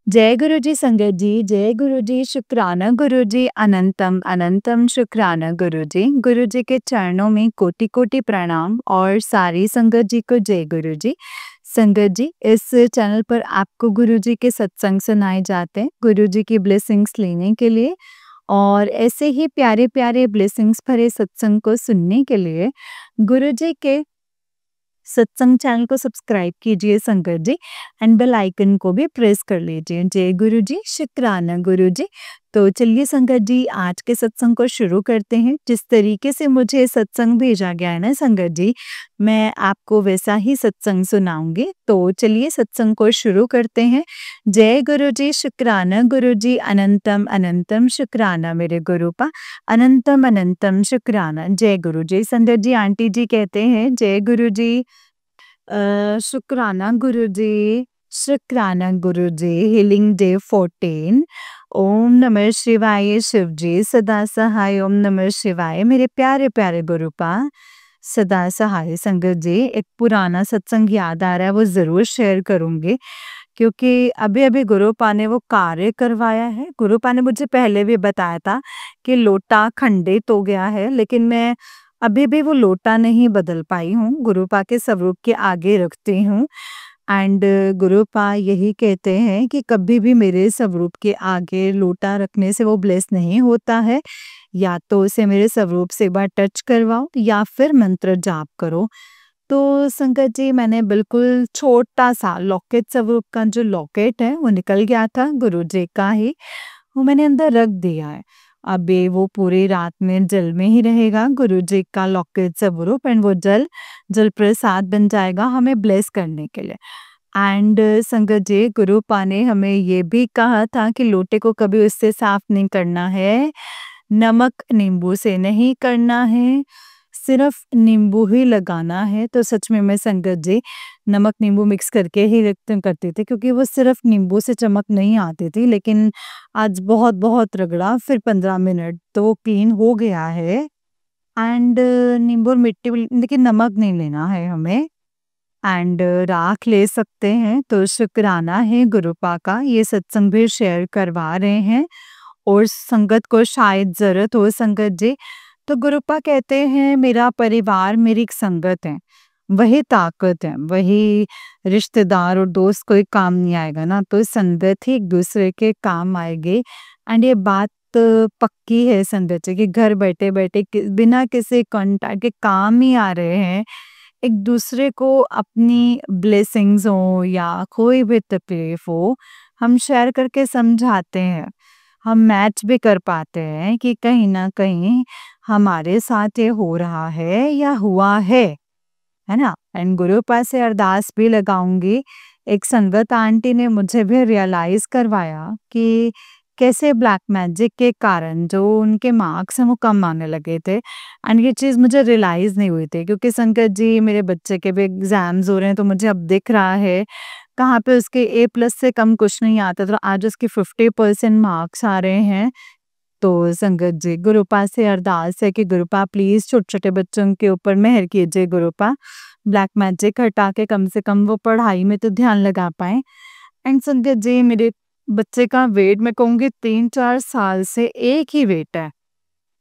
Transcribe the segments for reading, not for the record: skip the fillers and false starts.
जय गुरु जी संगत जी, जय गुरु जी, शुक्राना गुरु जी, अनंतम अनंतम शुक्राना गुरु जी। गुरु जी के चरणों में कोटि कोटि प्रणाम और सारी संगत जी को जय गुरु जी। संगत जी, इस चैनल पर आपको गुरु जी के सत्संग सुनाए जाते हैं गुरु जी की ब्लेसिंग्स लेने के लिए, और ऐसे ही प्यारे प्यारे ब्लेसिंग्स भरे सत्संग को सुनने के लिए गुरु जी के सत्संग चैनल को सब्सक्राइब कीजिए संगत जी, एंड बेल आइकन को भी प्रेस कर लीजिए। जय गुरु जी, शुक्राना गुरु जी। तो चलिए संगत जी, आज के सत्संग को शुरू करते हैं। जिस तरीके से मुझे सत्संग भेजा गया है ना संगत जी, मैं आपको वैसा ही सत्संग सुनाऊंगी। तो चलिए सत्संग को शुरू करते हैं। जय गुरु जी, शुक्राना गुरु जी, अनंतम अनंतम शुक्राना मेरे गुरुपा, अनंतम अनंतम शुक्राना। जय गुरु जी। संगत जी, आंटी जी कहते हैं जय गुरु जी। शुक्राना गुरुजी, शुक्राना गुरुजी। Healing day 14। ओम नमः शिवाय शिव जी, सदा सहाय। ओम नमः शिवाय मेरे प्यारे प्यारे गुरुपा, सदा सहाय। संगत जी, एक पुराना सत्संग याद आ रहा है, वो जरूर शेयर करूंगी, क्योंकि अभी अभी गुरुपा ने वो कार्य करवाया है। गुरुपा ने मुझे पहले भी बताया था कि लोटा खंडित हो गया है, लेकिन मैं अभी भी वो लोटा नहीं बदल पाई हूँ, गुरुपा के स्वरूप के आगे रखती हूँ। एंड गुरुपा यही कहते हैं कि कभी भी मेरे स्वरूप के आगे लोटा रखने से वो ब्लेस नहीं होता है। या तो उसे मेरे स्वरूप से एक बार टच करवाओ या फिर मंत्र जाप करो। तो संगत जी, मैंने बिल्कुल छोटा सा लॉकेट, स्वरूप का जो लॉकेट है वो निकल गया था गुरु जी का ही, वो मैंने अंदर रख दिया है। अभी वो पूरी रात में जल में ही रहेगा गुरु जी का लॉकेट स्वरूप, एंड वो जल जल प्रसाद बन जाएगा हमें ब्लेस करने के लिए। एंड संगत जी, गुरुपा ने हमें ये भी कहा था कि लोटे को कभी उससे साफ नहीं करना है, नमक नींबू से नहीं करना है, सिर्फ नींबू ही लगाना है। तो सच में मैं संगत जी नमक नींबू मिक्स करके ही रक्त करती थी, क्योंकि वो सिर्फ नींबू से चमक नहीं आती थी। लेकिन आज बहुत बहुत रगड़ा, फिर 15 मिनट तो वो क्लीन हो गया है। एंड नींबू और मिट्टी लेकिन नमक नहीं लेना है हमें। एंड राख ले सकते हैं। तो शुक्राना है गुरुपा का, ये सत्संग भी शेयर करवा रहे हैं और संगत को शायद जरूरत हो। संगत जी, तो गुरुपा कहते हैं मेरा परिवार मेरी एक संगत है, वही ताकत है, वही रिश्तेदार और दोस्त कोई काम नहीं आएगा ना, तो संगत ही एक दूसरे के काम आएगी। एंड ये बात पक्की है संगत जी, कि घर बैठे बैठे बिना किसी कॉन्टैक्ट के काम ही आ रहे हैं। एक दूसरे को अपनी ब्लेसिंग्स हो या कोई भी तकलीफ हो, हम शेयर करके समझाते हैं, हम मैच भी कर पाते हैं कि कहीं ना कहीं हमारे साथ ये हो रहा है या हुआ है ना। एंड गुरु पास से अरदास भी लगाऊंगी। एक संगत आंटी ने मुझे भी रियलाइज करवाया कि कैसे ब्लैक मैजिक के कारण जो उनके मार्क्स हैं वो कम आने लगे थे। एंड ये चीज़ मुझे रियलाइज नहीं हुई थी, क्योंकि संगत जी मेरे बच्चे के भी एग्जाम्स हो रहे हैं, तो मुझे अब दिख रहा है कहाँ पे उसके A+ से कम कुछ नहीं आता, तो आज उसके 50% मार्क्स आ रहे हैं। तो संगत जी, गुरुपा से अरदास है कि गुरुपा प्लीज छोटे छोटे बच्चों के ऊपर मेहर कीजिए। गुरुपा ब्लैक मैजिक हटा के कम से कम वो पढ़ाई में तो ध्यान लगा पाए। एंड संगत जी, मेरे बच्चे का वेट मैं कहूँगी 3-4 साल से एक ही वेट है।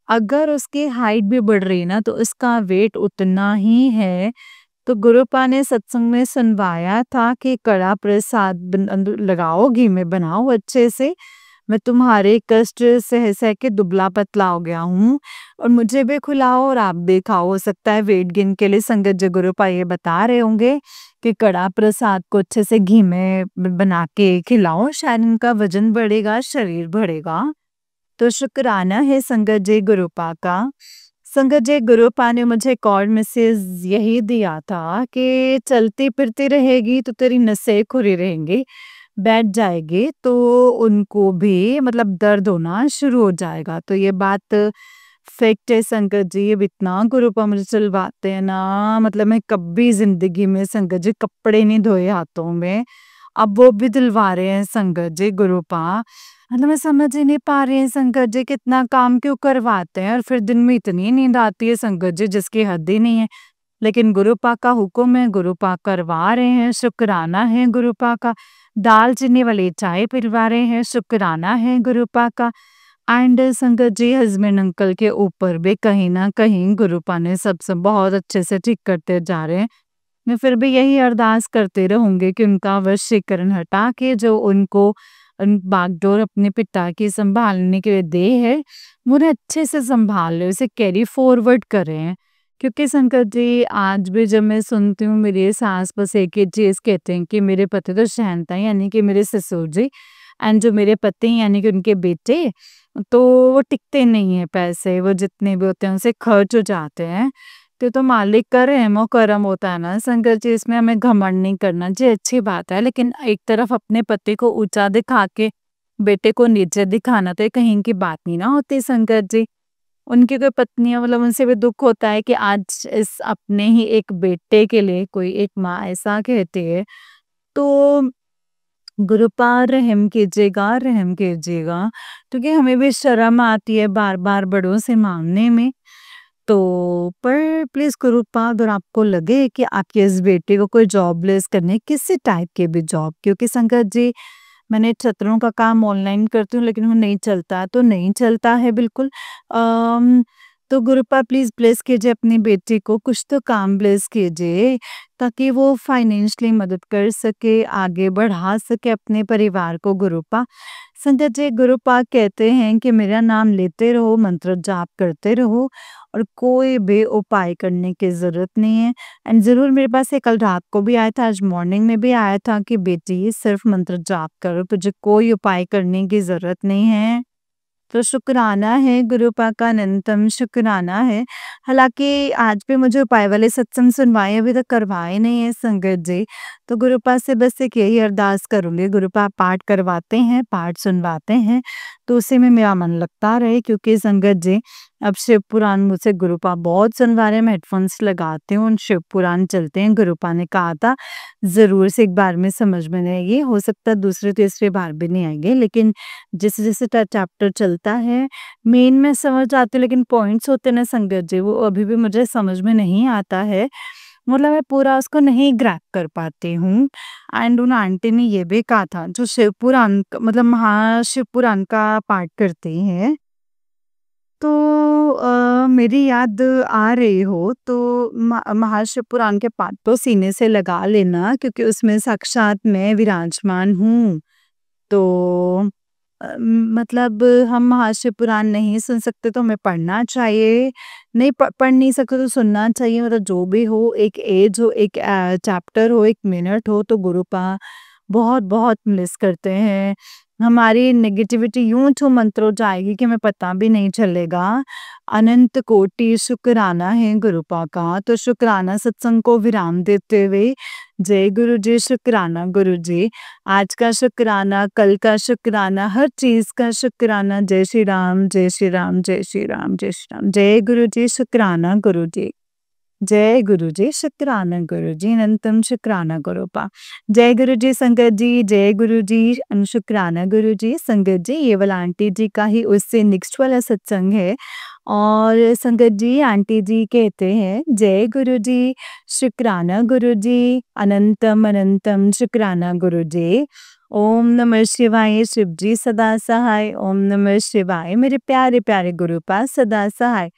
अगर उसकी हाइट भी बढ़ रही है ना, तो उसका वेट उतना ही है। तो गुरुपा ने सत्संग में सुनवाया था कि कड़ा प्रसाद लगाओ, घी में बनाओ अच्छे से, मैं तुम्हारे कष्ट सह सह के दुबला पतला हो गया हूँ, और मुझे भी खिलाओ और आप भी खाओ। हो सकता है वेट गेन के लिए संगत जी गुरुपा ये बता रहे होंगे कि कड़ा प्रसाद को अच्छे से घी में बना के खिलाओ, शायद इनका वजन बढ़ेगा, शरीर बढ़ेगा। तो शुक्राना है संगत जी गुरुपा का। संगत जी, गुरुपा ने मुझे एक और मैसेज यही दिया था कि चलती फिरती रहेगी तो तेरी नसें खुली रहेंगी, बैठ जाएगी तो उनको भी मतलब दर्द होना शुरू हो जाएगा। तो ये बात फैक्ट है संगत जी, अब इतना गुरुपा मुझे चलवाते हैं ना, मतलब मैं कभी जिंदगी में संगत जी कपड़े नहीं धोए हाथों में, अब वो भी दिलवा रहे हैं संगत जी गुरुपा। मतलब मैं समझ ही नहीं पा रही हैं संगत जी, कितना काम क्यों करवाते हैं, और फिर दिन में इतनी नींद आती है संगत जी जिसकी हद ही नहीं है। लेकिन गुरुपा का हुक्म है, गुरुपा करवा रहे हैं, शुक्राना है गुरुपा का। दाल चीनी वाली चाय पिलवा रहे हैं, शुक्राना है गुरुपा का। एंड संगत जी हस्बैंड अंकल के ऊपर भी कहीं न कहीं गुरुपा ने सबसे बहुत अच्छे से ठीक करते जा रहे हैं। मैं फिर भी यही अरदास करती रहूँगी कि उनका वशीकरण हटा के जो उनको बागडोर अपने पिता की सँभालने के लिए दे है, वो उन्हें अच्छे से सँभाल लें, उसे कैरी फॉरवर्ड करें। क्योंकि संकट जी आज भी जब मैं सुनती हूँ मेरी सास बस एक ही चीज़ कहते हैं कि मेरे पति तो शहंता हैं यानी कि मेरे ससुर जी एंड जो मेरे पति हैं यानी कि उनके बेटे, तो वो टिकते नहीं हैं पैसे, वो जितने भी होते हैं उनसे खर्च हो जाते हैं। तो मालिक का रहम और करम होता है ना संगत जी, इसमें हमें घमंड नहीं करना जी, अच्छी बात है। लेकिन एक तरफ अपने पति को ऊँचा दिखा के बेटे को नीचे दिखाना तो ये कहीं की बात नहीं ना होती संगत जी। उनकी कोई पत्नियाँ मतलब उनसे भी दुःख होता है कि आज इस अपने ही एक बेटे के लिए कोई एक माँ ऐसा कहती है। तो गुरुपा रहम कीजिएगा, रहम कीजिएगा। क्योंकि हमें भी शर्म आती है बार-बार बड़ों से माँगने में। तो पर प्लीज़ गुरुपा अगर आपको लगे कि आपके इस बेटे को कोई जॉबलेस करने किसी टाइप की भी जॉब, क्योंकि संगत जी मैंने छत्रों का काम ऑनलाइन करती हूँ लेकिन वो नहीं चलता है, तो नहीं चलता है बिल्कुल। तो गुरुपा प्लीज़ ब्लेस कीजिए अपनी बेटी को, कुछ तो काम ब्लेस कीजिए ताकि वो फाइनेंशियली मदद कर सके, आगे बढ़ा सके अपने परिवार को गुरुपा। संजय जी गुरुपा कहते हैं कि मेरा नाम लेते रहो, मंत्र जाप करते रहो और कोई भी उपाय करने की ज़रूरत नहीं है। एंड ज़रूर मेरे पास ये कल रात को भी आया था, आज मॉर्निंग में भी आया था कि बेटी सिर्फ मंत्र जाप करो, तुझे कोई उपाय करने की ज़रूरत नहीं है। तो शुक्राना है गुरुपा का, अनंतम शुक्राना है। हालाँकि आज भी मुझे उपाय वाले सत्संग सुनवाए अभी तक करवाए नहीं है संगत जी। तो गुरुपा से बस एक यही अरदास करूँगी, गुरुपा पाठ करवाते हैं, पाठ सुनवाते हैं, तो उसी में मेरा मन लगता रहे। क्योंकि संगत जी अब शिव पुराण मुझसे गुरुपा बहुत सुनवा रहे हैं, मैं हेडफ़ोन्स लगाती हूँ, शिव पुराण चलते हैं। गुरुपा ने कहा था ज़रूर से एक बार में समझ में नहीं आएगी, हो सकता है दूसरी-तीसरी बार भी नहीं आएगी, लेकिन जैसे-जैसे चैप्टर चलता है, मेन में समझ आती है लेकिन पॉइंट्स होते हैं ना संगत जी, वो अभी भी मुझे समझ में नहीं आता है। मतलब मैं पूरा उसको नहीं ग्रैब कर पाती हूँ। एंड उन आंटी ने ये भी कहा था जो शिव पुराण मतलब महाशिव पुराण का पाठ करती हैं, तो मेरी याद आ रही हो तो महाशिव पुराण के पाठ तो सीने से लगा लेना, क्योंकि उसमें साक्षात मैं विराजमान हूँ। तो मतलब हम महाशिव पुराण नहीं सुन सकते तो हमें पढ़ना चाहिए, नहीं पढ़ नहीं सकते तो सुनना चाहिए। मतलब जो भी हो, एक एज हो, एक चैप्टर हो, एक मिनट हो, तो गुरुपा बहुत बहुत मिस करते हैं। हमारी नेगेटिविटी यूं तो मंत्रो जाएगी कि हमें पता भी नहीं चलेगा। अनंत कोटि शुक्राना है गुरुपा का। तो शुक्राना सत्संग को विराम देते हुए जय गुरु जी, शुक्राना गुरु जी। आज का शुक्राना, कल का शुक्राना, हर चीज का शुक्राना। जय श्री राम, जय श्री राम, जय श्री राम, जय श्री राम। जय गुरु जी, शुक्राना गुरु जी। जय गुरु जी, शुक्राना गुरु जी, अनंतम शुक्राना गुरुपा। जय गुरु जी संगत जी, जय गुरु जी, शुक्राना गुरु जी। संगत जी ये वाला आंटी जी का ही उससे नेक्स्ट वाला सत्संग है। और संगत जी आंटी जी कहते हैं जय गुरु जी, शुक्राना गुरु जी, अनंतम अनंतम शुक्राना गुरु जी। ओम नमः शिवाय, शिव जी सदा सहाय। ओम नमः शिवाय, मेरे प्यारे प्यारे गुरुपा सदा सहाय।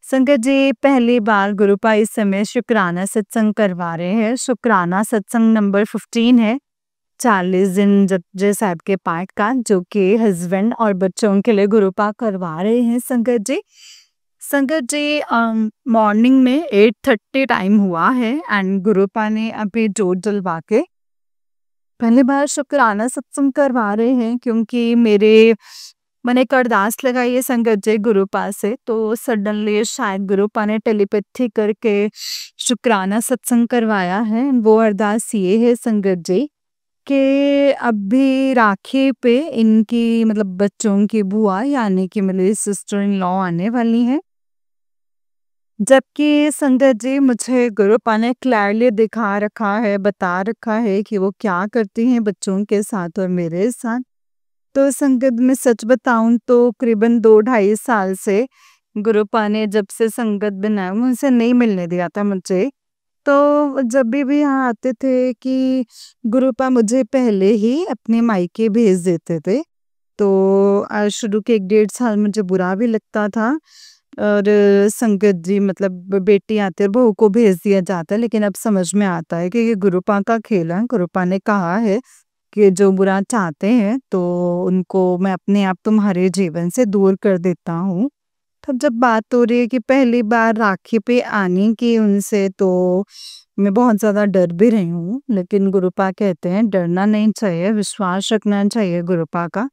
संगत जी पहली बार गुरुपा इस समय शुक्राना सत्संग करवा रहे हैं। शुक्राना सत्संग नंबर 15 है, 40 दिन जपजी साहब के पाठ का, जो कि हस्बैंड और बच्चों के लिए गुरुपा करवा रहे हैं संगत जी। संगत जी मॉर्निंग में 8:30 टाइम हुआ है एंड गुरुपा ने अभी जोत जलवा के पहली बार शुक्राना सत्संग करवा रहे हैं। क्योंकि मैंने एक अरदास लगाई है संगत जी गुरुपा से, तो सडनली शायद गुरुपा ने टेलीपैथी करके शुक्राना सत्संग करवाया है। वो अरदास ये है संगत जी कि अभी राखी पे इनकी मतलब बच्चों की बुआ यानी कि मेरी सिस्टर इन लॉ आने वाली है। जबकि संगत जी मुझे गुरुपा ने क्लियरली दिखा रखा है, बता रखा है कि वो क्या करती हैं बच्चों के साथ और मेरे साथ। तो संगत में सच बताऊं तो करीबन 2 ढाई साल से गुरुपा ने जब से संगत बनाया उनसे नहीं मिलने दिया था मुझे। तो जब भी यहाँ आते थे कि गुरुपा मुझे पहले ही अपने मायके भेज देते थे। तो शुरू के 1 डेढ़ साल मुझे बुरा भी लगता था और संगत जी मतलब बेटी आती है और बहू को भेज दिया जाता है, लेकिन अब समझ में आता है कि ये गुरुपा का खेल है। गुरुपा ने कहा है कि जो बुरा चाहते हैं तो उनको मैं अपने आप तुम्हारे जीवन से दूर कर देता हूँ। तब जब बात हो रही है कि पहली बार राखी पे आने की उनसे, तो मैं बहुत ज़्यादा डर भी रही हूँ, लेकिन गुरुपा कहते हैं डरना नहीं चाहिए, विश्वास रखना चाहिए गुरुपा का।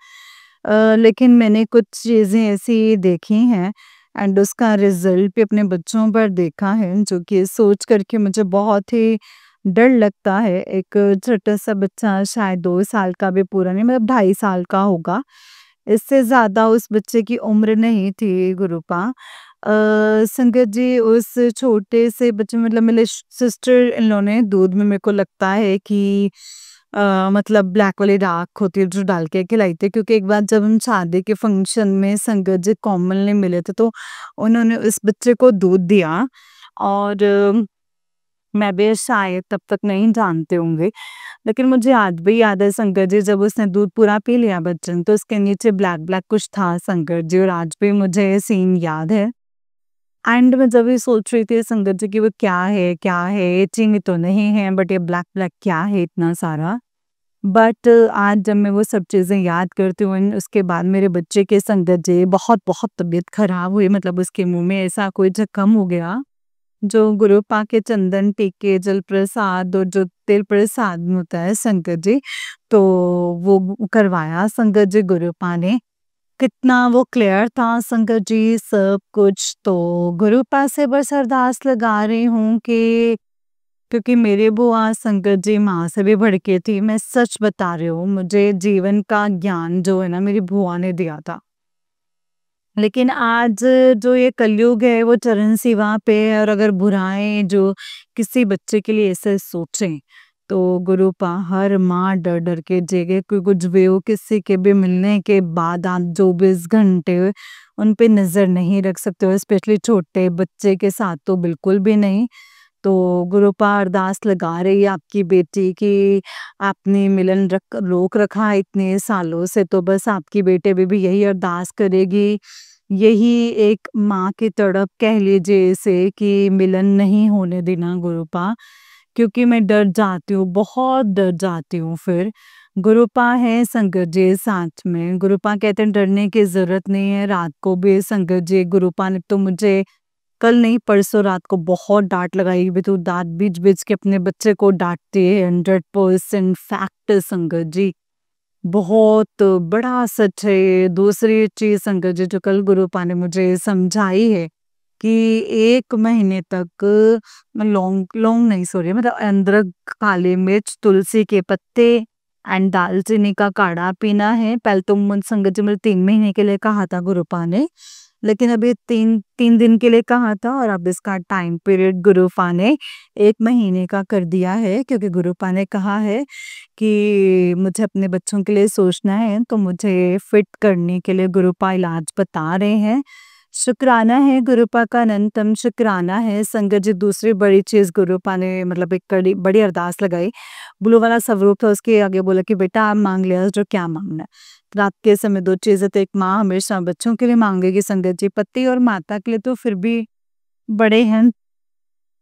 लेकिन मैंने कुछ चीज़ें ऐसी देखी हैं एंड उसका रिज़ल्ट भी अपने बच्चों पर देखा है, जो कि सोच कर के मुझे बहुत ही डर लगता है। एक छोटा-सा बच्चा शायद 2 साल का भी पूरा नहीं, मतलब 2.5 साल का होगा। इससे ज़्यादा उस बच्चे की उम्र नहीं थी गुरुपा। संगत जी उस छोटे से बच्चे मतलब मेरे सिस्टर इन लॉ ने दूध में मेरे को लगता है कि मतलब ब्लैक वाली राख होती है जो डाल के खिलाई थी, क्योंकि एक बार जब हम शादी के फंक्शन में संगत जी कॉमनली मिले थे तो उन्होंने उस बच्चे को दूध दिया और मैं भी शायद तब तक नहीं जानते होंगे, लेकिन मुझे आज भी याद है संगत जी जब उसने दूध पूरा पी लिया बच्चे ने, तो उसके नीचे ब्लैक ब्लैक कुछ था संगत जी, और आज भी मुझे ये सीन याद है। एंड मैं जब ये सोच रही थी संगत जी कि वो क्या है, ये चीनी तो नहीं है बट ये ब्लैक ब्लैक क्या है इतना सारा। बट आज जब मैं वो सब चीज़ें याद करती हूँ एंड उसके बाद मेरे बच्चे के संगत जी बहुत बहुत तबीयत खराब हुई, मतलब उसके मुँह में ऐसा कोई जख्म हो गया, जो गुरुपा के चंदन टीके, जल प्रसाद और जो तेल प्रसाद होता है संगत जी, तो वो करवाया संगत जी गुरुपा ने। कितना वो क्लियर था संगत जी सब कुछ, तो गुरुपा से बस अरदास लगा रही हूँ कि क्योंकि मेरी बुआ संगत जी माँ से भी बढ़ के थी, मैं सच बता रही हूँ, मुझे जीवन का ज्ञान जो है ना मेरी बुआ ने दिया था। लेकिन आज जो ये कलयुग है वो चरण सीमा पे है, और अगर बुराएं जो किसी बच्चे के लिए ऐसे सोचें तो गुरुपा हर माँ डर डर के जेगे, कोई कुछ भी हो किसी के भी मिलने के बाद आप 24 घंटे उन पे नजर नहीं रख सकते हो, स्पेशली छोटे बच्चे के साथ तो बिल्कुल भी नहीं। तो गुरुपा अरदास लगा रही है आपकी बेटी की, आपने मिलन रोक रखा है इतने सालों से, तो बस आपकी बेटे भी यही अरदास करेगी, यही एक माँ की तड़प कह लीजिए इसे कि मिलन नहीं होने देना गुरुपा, क्योंकि मैं डर जाती हूँ, बहुत डर जाती हूँ फिर। गुरुपा है संगत जी साथ में, गुरुपा कहते हैं डरने की ज़रूरत नहीं है, रात को भी संगत जी गुरुपा ने तो मुझे कल नहीं परसों रात को बहुत डाँट लगाई, भी तू दाँत बीच-बीच के अपने बच्चे को डाँटती है, 100% फैक्ट संगत जी। बहुत बड़ा सच है ये। दूसरी चीज़ संगत जी जो कल गुरुपा ने मुझे समझाई है कि 1 महीने तक लौंग लौंग नहीं सॉरी मतलब अदरक, काली मिर्च, तुलसी के पत्ते एंड दालचीनी का काढ़ा पीना है। पहले तो संगत जी मुझे 3 महीने के लिए कहा था गुरुपा ने, लेकिन अभी 3 दिन के लिए कहा था और अब इसका टाइम पीरियड गुरुपा ने 1 महीने का कर दिया है, क्योंकि गुरुपा ने कहा है कि मुझे अपने बच्चों के लिए सोचना है, तो मुझे फिट करने के लिए गुरुपा इलाज बता रहे हैं। शुक्राना है गुरुपा का, अनंतम शुक्राना है संगत जी। दूसरी बड़ी चीज़ गुरुपा ने मतलब एक कड़ी बड़ी अरदास लगाई, ब्लू वाला स्वरूप था उसके आगे बोला कि बेटा आप मांग लिया जो क्या मांगना है। रात के समय 2 चीज़ें तो एक माँ हमेशा बच्चों के लिए मांगेगी संगत जी, पति और माता के लिए तो फिर भी बड़े हैं,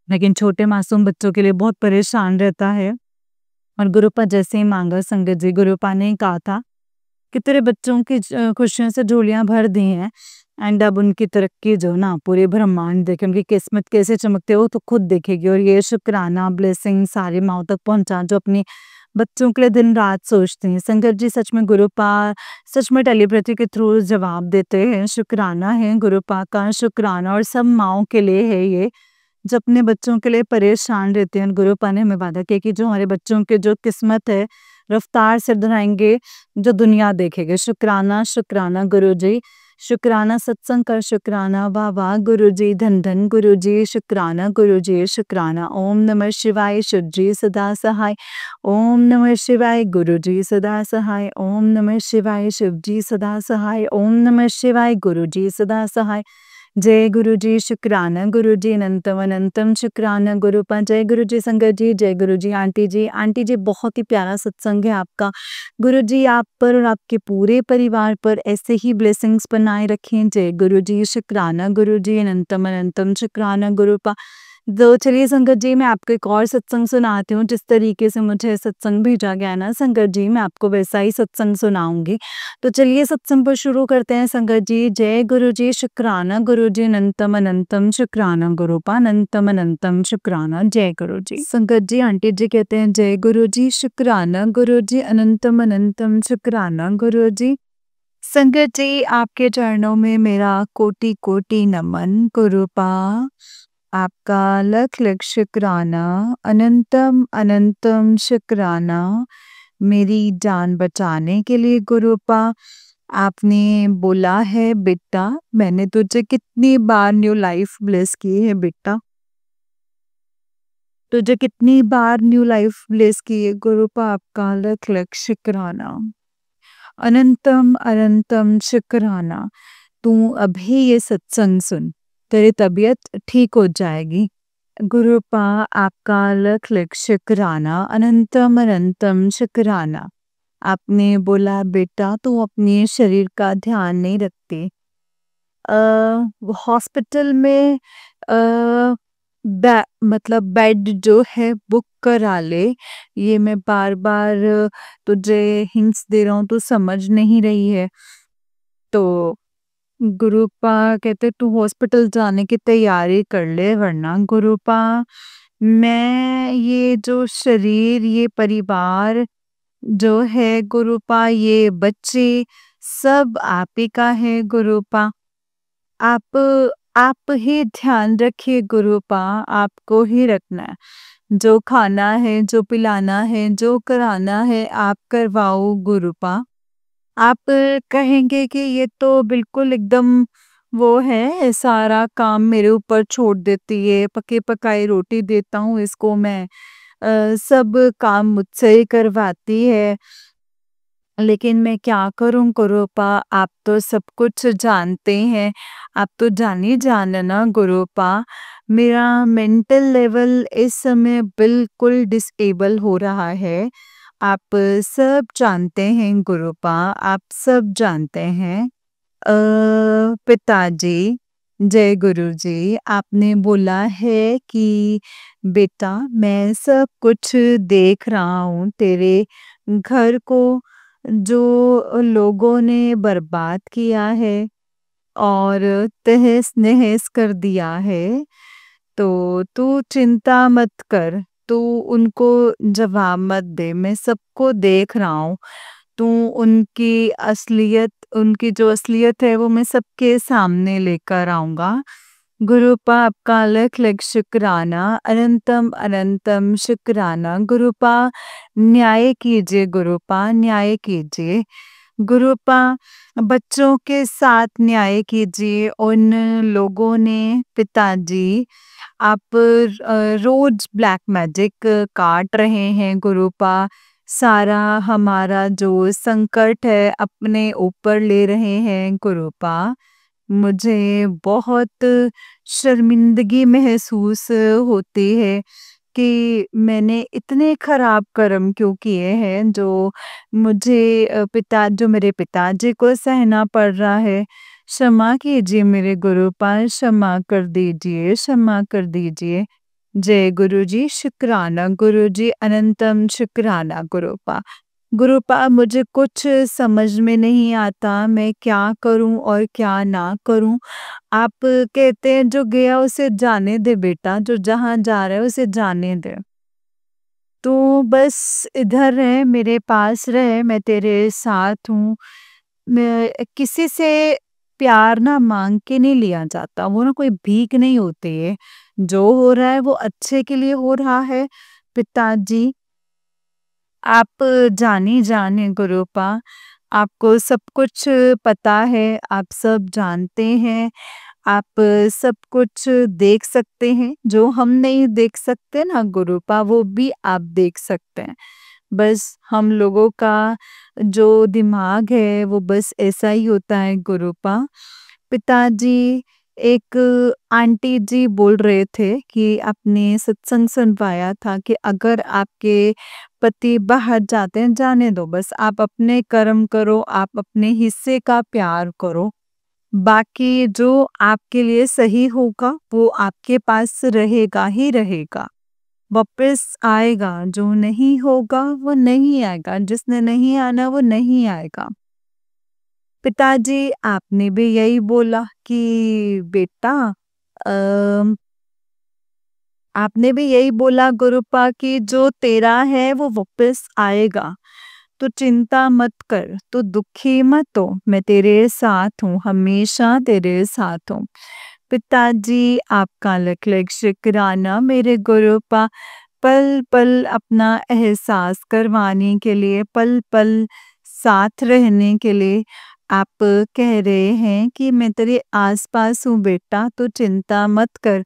लेकिन छोटे मासूम बच्चों के लिए बहुत परेशान रहता है। और गुरुपा जैसे ही मांगा संगत जी, गुरुपा ने कहा था कि तेरे बच्चों की खुशियों से झोलियां भर दी हैं एंड अब उनकी तरक्की जो ना पूरे ब्रह्मांड देखे, उनकी किस्मत कैसे चमकते हो तो खुद देखेगी। और ये शुक्राना ब्लेसिंग सारी माओ तक पहुंचा जो अपनी बच्चों के लिए दिन रात सोचते हैं। संगत जी सच में गुरुपा सच में टेलीपैथी के थ्रू जवाब देते हैं। शुक्राना है गुरुपा का, शुक्राना और सब माओ के लिए है ये, जो अपने बच्चों के लिए परेशान रहते हैं। गुरुपा ने हमें वादा किया कि जो हमारे बच्चों की जो किस्मत है रफ्तार से दोहराएंगे, जो दुनिया देखेगी। शुक्राना शुक्राना गुरुजी, शुक्राना सत्संग का, शुक्राना वाह वाह गुरुजी, धन धन गुरुजी, शुक्राना गुरुजी, शुक्राना। ओम नमः शिवाय, शिव जी सदा सहाय। ओम नमः शिवाय, गुरुजी सदा सहाय। ओम नमः शिवाय, शिव जी सदा सहाय। ओम नमः शिवाय, गुरुजी सदा सहाय। जय गुरु जी, शुक्राना गुरु जी, अनंतम अनंतम शुक्राना गुरुपा। जय गुरु जी संगत जी, जय गुरु जी आंटी जी। आंटी जी बहुत ही प्यारा सत्संग है आपका। गुरु जी आप पर और आपके पूरे परिवार पर ऐसे ही ब्लेसिंग्स बनाए रखें। जय गुरु जी, शुक्राना गुरु जी, अनंतम अनंतम शुक्राना गुरुपा। तो चलिए संगत जी, मैं आपको एक और सत्संग सुनाती हूँ। जिस तरीके से मुझे सत्संग भेजा गया ना संगत जी, मैं आपको वैसा ही सत्संग सुनाऊंगी। तो चलिए सत्संग पर शुरू करते हैं संगत जी। जय गुरु जी, शुक्राना गुरु जी, अनंतम अनंतम शुक्राना गुरुपा, अनंतम अनंतम शुक्राना। जय गुरु जी संगत जी। आंटी जी कहते हैं जय गुरु जी, शुक्राना गुरु जी, अनंतम अनंतम शुक्राना गुरु जी। संगत जी आपके चरणों में मेरा कोटि कोटि नमन गुरुपा। आपका लख लख शुक्राना, अनंतम अनंतम शुक्राना मेरी जान बचाने के लिए गुरुपा। आपने बोला है बेटा, मैंने तुझे कितनी बार न्यू लाइफ ब्लेस की है बेटा, तुझे कितनी बार न्यू लाइफ ब्लेस की है गुरुपा। आपका लख लख शुक्राना, अनंतम अनंतम शुक्राना। तू अभी ये सत्संग सुन, तेरी तबीयत ठीक हो जाएगी गुरुपा। आपका लख लख शुक्राना, अनंतम अनंतम शुक्राना। आपने बोला बेटा तू अपने शरीर का ध्यान नहीं रखती। हॉस्पिटल में मतलब बेड जो है बुक करा ले। ये मैं बार बार तुझे हिंट्स दे रहा हूँ, तू समझ नहीं रही है। तो गुरुपा कहते तू हॉस्पिटल जाने की तैयारी कर ले, वरना गुरुपा मैं ये जो शरीर, ये परिवार जो है गुरुपा, ये बच्चे सब आप ही का है गुरुपा। आप ही ध्यान रखिए गुरुपा, आपको ही रखना है। जो खाना है, जो पिलाना है, जो कराना है आप करवाओ गुरुपा। आप कहेंगे कि ये तो बिल्कुल एकदम वो है, सारा काम मेरे ऊपर छोड़ देती है, पके पकाई रोटी देता हूँ इसको मैं, सब काम मुझसे ही करवाती है। लेकिन मैं क्या करूँ गुरुपा, आप तो सब कुछ जानते हैं, आप तो जान ही जान है ना गुरुपा। मेरा मेंटल लेवल इस समय बिल्कुल डिसेबल हो रहा है। आप सब जानते हैं गुरुपा, आप सब जानते हैं। पिताजी, जय गुरु जी, आपने बोला है कि बेटा मैं सब कुछ देख रहा हूँ, तेरे घर को जो लोगों ने बर्बाद किया है और तहस नहस कर दिया है, तो तू चिंता मत कर, तू उनको जवाब मत दे, मैं सबको देख रहा हूँ। तू उनकी असलियत, उनकी जो असलियत है वो मैं सबके सामने लेकर आऊँगा। गुरुपा आपका लख लख शुक्राना, अनंतम अनंतम शुक्राना गुरुपा। न्याय कीजिए गुरुपा, न्याय कीजिए गुरुपा। बच्चों के साथ न्याय कीजिए। उन लोगों ने पिताजी, आप रोज ब्लैक मैजिक काट रहे हैं गुरुपा। सारा हमारा जो संकट है अपने ऊपर ले रहे हैं गुरुपा। मुझे बहुत शर्मिंदगी महसूस होती है कि मैंने इतने खराब कर्म क्यों किए हैं, जो मुझे जो मेरे पिताजी को सहना पड़ रहा है। क्षमा कीजिए मेरे गुरुपा, क्षमा कर दीजिए, क्षमा कर दीजिए। जय गुरु जी, शुक्राना गुरु जी, अनंतम शुक्राना गुरुपा। गुरुपा मुझे कुछ समझ में नहीं आता, मैं क्या करूं और क्या ना करूं। आप कहते हैं जो गया उसे जाने दे बेटा, जो जहां जा रहा है उसे जाने दे। तू बस इधर रहे, मेरे पास रहे, मैं तेरे साथ हूँ। मैं किसी से प्यार ना मांग के नहीं लिया जाता, वो ना कोई भीख नहीं होती है। जो हो रहा है वो अच्छे के लिए हो रहा है पिताजी। आप जानी जाने गुरुपा, आपको सब कुछ पता है, आप सब जानते हैं, आप सब कुछ देख सकते हैं। जो हम नहीं देख सकते ना गुरुपा, वो भी आप देख सकते हैं। बस हम लोगों का जो दिमाग है वो बस ऐसा ही होता है गुरुपा। पिताजी एक आंटी जी बोल रहे थे कि आपने सत्संग सुनवाया था कि अगर आपके पति बाहर जाते हैं, जाने दो, बस आप अपने कर्म करो, आप अपने हिस्से का प्यार करो। बाकी जो आपके लिए सही होगा वो आपके पास रहेगा ही रहेगा, वापस आएगा। जो नहीं होगा वो नहीं आएगा, जिसने नहीं आना वो नहीं आएगा। पिताजी आपने भी यही बोला कि बेटा, अ, आपने भी यही बोला गुरुपा कि जो तेरा है वो वापस आएगा, तो चिंता मत कर, तो दुखी मत हो, मैं तेरे साथ हूँ, हमेशा तेरे साथ हूँ। पिताजी आपका लख लख शुक्राना मेरे गुरुपा, पल पल अपना एहसास करवाने के लिए, पल पल साथ रहने के लिए। आप कह रहे हैं कि मैं तेरे आसपास हूँ बेटा, तो चिंता मत कर,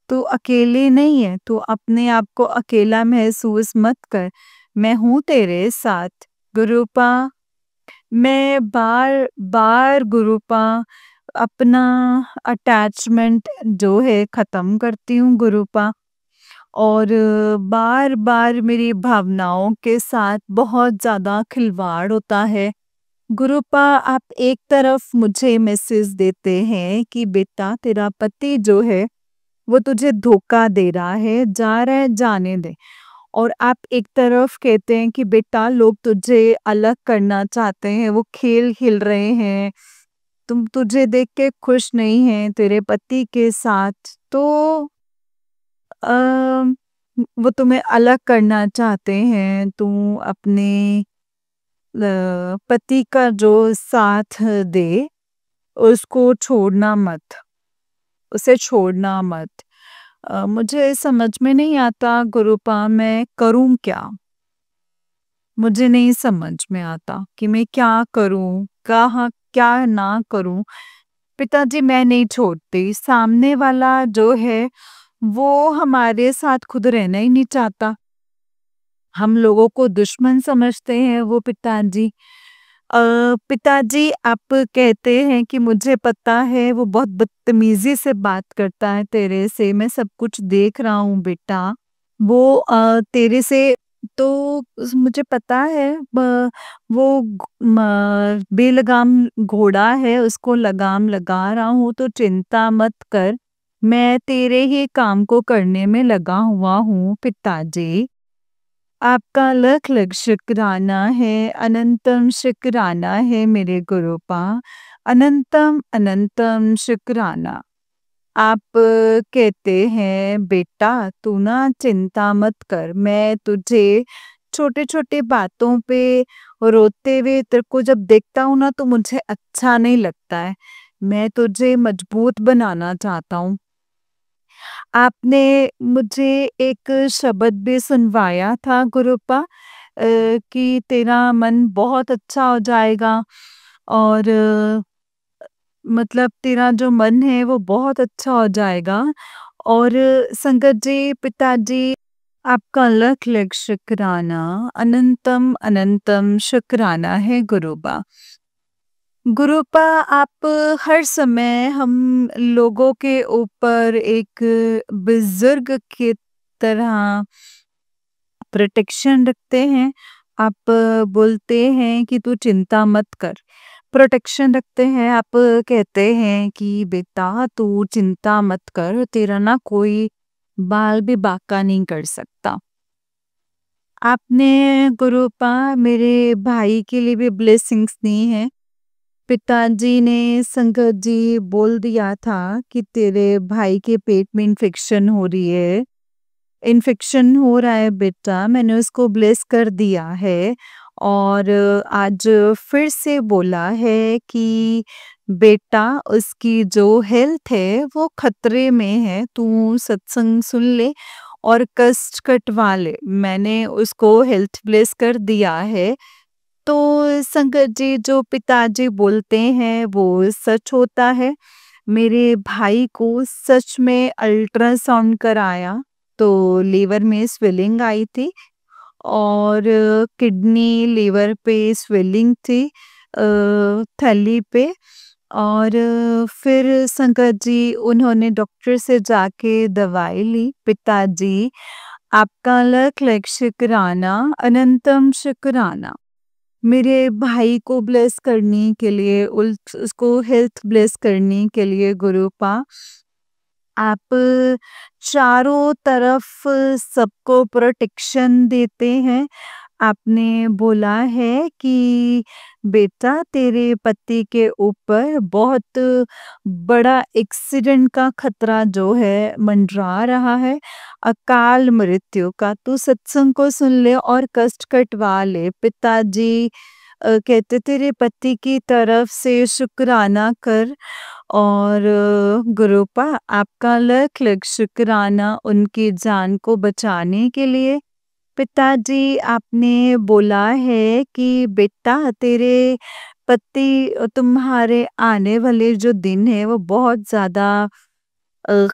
तू अकेले नहीं है, तू अपने आप को अकेला महसूस मत कर, मैं हूँ तेरे साथ। गुरुपा, मैं बार बार गुरुपा अपना अटैचमेंट जो है खत्म करती हूँ गुरुपा, और बार बार मेरी भावनाओं के साथ बहुत ज़्यादा खिलवाड़ होता है। गुरुपा, आप एक तरफ मुझे मैसेज देते हैं कि बेटा तेरा पति जो है वो तुझे धोखा दे रहा है, जा रहा है, जाने दे। और आप एक तरफ कहते हैं कि बेटा लोग तुझे अलग करना चाहते हैं, वो खेल खेल रहे हैं, तुम तुझे देख के खुश नहीं है तेरे पति के साथ, तो अ, वो तुम्हें अलग करना चाहते हैं। तू अपने पति का जो साथ दे, उसको छोड़ना मत, उसे छोड़ना मत। मुझे समझ में नहीं आता गुरुपा, मैं करूं क्या? मुझे नहीं समझ में आता कि मैं क्या करूं, कहाँ क्या ना करूं। पिताजी मैं नहीं छोड़ती, सामने वाला जो है वो हमारे साथ खुद रहना ही नहीं चाहता, हम लोगों को दुश्मन समझते हैं वो पिताजी। पिताजी आप कहते हैं कि मुझे पता है वो बहुत बदतमीजी से बात करता है तेरे से, मैं सब कुछ देख रहा हूँ बेटा, वो तेरे से, तो मुझे पता है वो बेलगाम घोड़ा है, उसको लगाम लगा रहा हूँ, तो चिंता मत कर, मैं तेरे ही काम को करने में लगा हुआ हूँ पिताजी। आपका लख लख शुक्राना है, अनंतम शुक्राना है मेरे गुरुपा, अनंतम अनंतम शुक्राना। आप कहते हैं बेटा तू ना चिंता मत कर, मैं तुझे छोटे छोटे बातों पे रोते हुए तेरे को जब देखता हूँ ना तो मुझे अच्छा नहीं लगता है, मैं तुझे मजबूत बनाना चाहता हूँ। आपने मुझे एक शब्द भी सुनवाया था गुरुपा, कि तेरा मन बहुत अच्छा हो जाएगा, और मतलब तेरा जो मन है वो बहुत अच्छा हो जाएगा। और संगत जी, पिताजी आपका लख लख शुक्राना, अनंतम अनंतम शुक्राना है गुरुबा। गुरुपा, आप हर समय हम लोगों के ऊपर एक बुजुर्ग की तरह प्रोटेक्शन रखते हैं। आप बोलते हैं कि तू चिंता मत कर, प्रोटेक्शन रखते हैं। आप कहते हैं कि बेटा तू चिंता मत कर, तेरा ना कोई बाल भी बांका नहीं कर सकता। आपने गुरुपा मेरे भाई के लिए भी ब्लेसिंग्स दी हैं। पिताजी ने संगत जी बोल दिया था कि तेरे भाई के पेट में इन्फेक्शन हो रही है, इन्फेक्शन हो रहा है बेटा, मैंने उसको ब्लेस कर दिया है। और आज फिर से बोला है कि बेटा उसकी जो हेल्थ है वो खतरे में है, तू सत्संग सुन ले और कष्ट कटवा ले, मैंने उसको हेल्थ ब्लेस कर दिया है। तो संगत जी जो पिताजी बोलते हैं वो सच होता है। मेरे भाई को सच में अल्ट्रासाउंड कराया तो लीवर में स्वेलिंग आई थी, और किडनी लीवर पे स्वेलिंग थी, थैली पे, और फिर संकट जी उन्होंने डॉक्टर से जाके दवाई ली। पिताजी आपका लख लख शुक्राना, अनंतम शुक्राना। मेरे भाई को ब्लेस करने के लिए, उसको हेल्थ ब्लेस करने के लिए गुरुपा आप चारों तरफ सबको प्रोटेक्शन देते हैं। आपने बोला है कि बेटा तेरे पति के ऊपर बहुत बड़ा एक्सीडेंट का खतरा जो है मंडरा रहा है, अकाल मृत्यु का। तू सत्संग को सुन ले और कष्ट कटवा ले। पिताजी कहते तेरे पति की तरफ से शुक्राना कर। और गुरुपा आपका लख लख शुक्राना उनकी जान को बचाने के लिए। पिताजी आपने बोला है कि बेटा तेरे पति तुम्हारे आने वाले जो दिन है वो बहुत ज़्यादा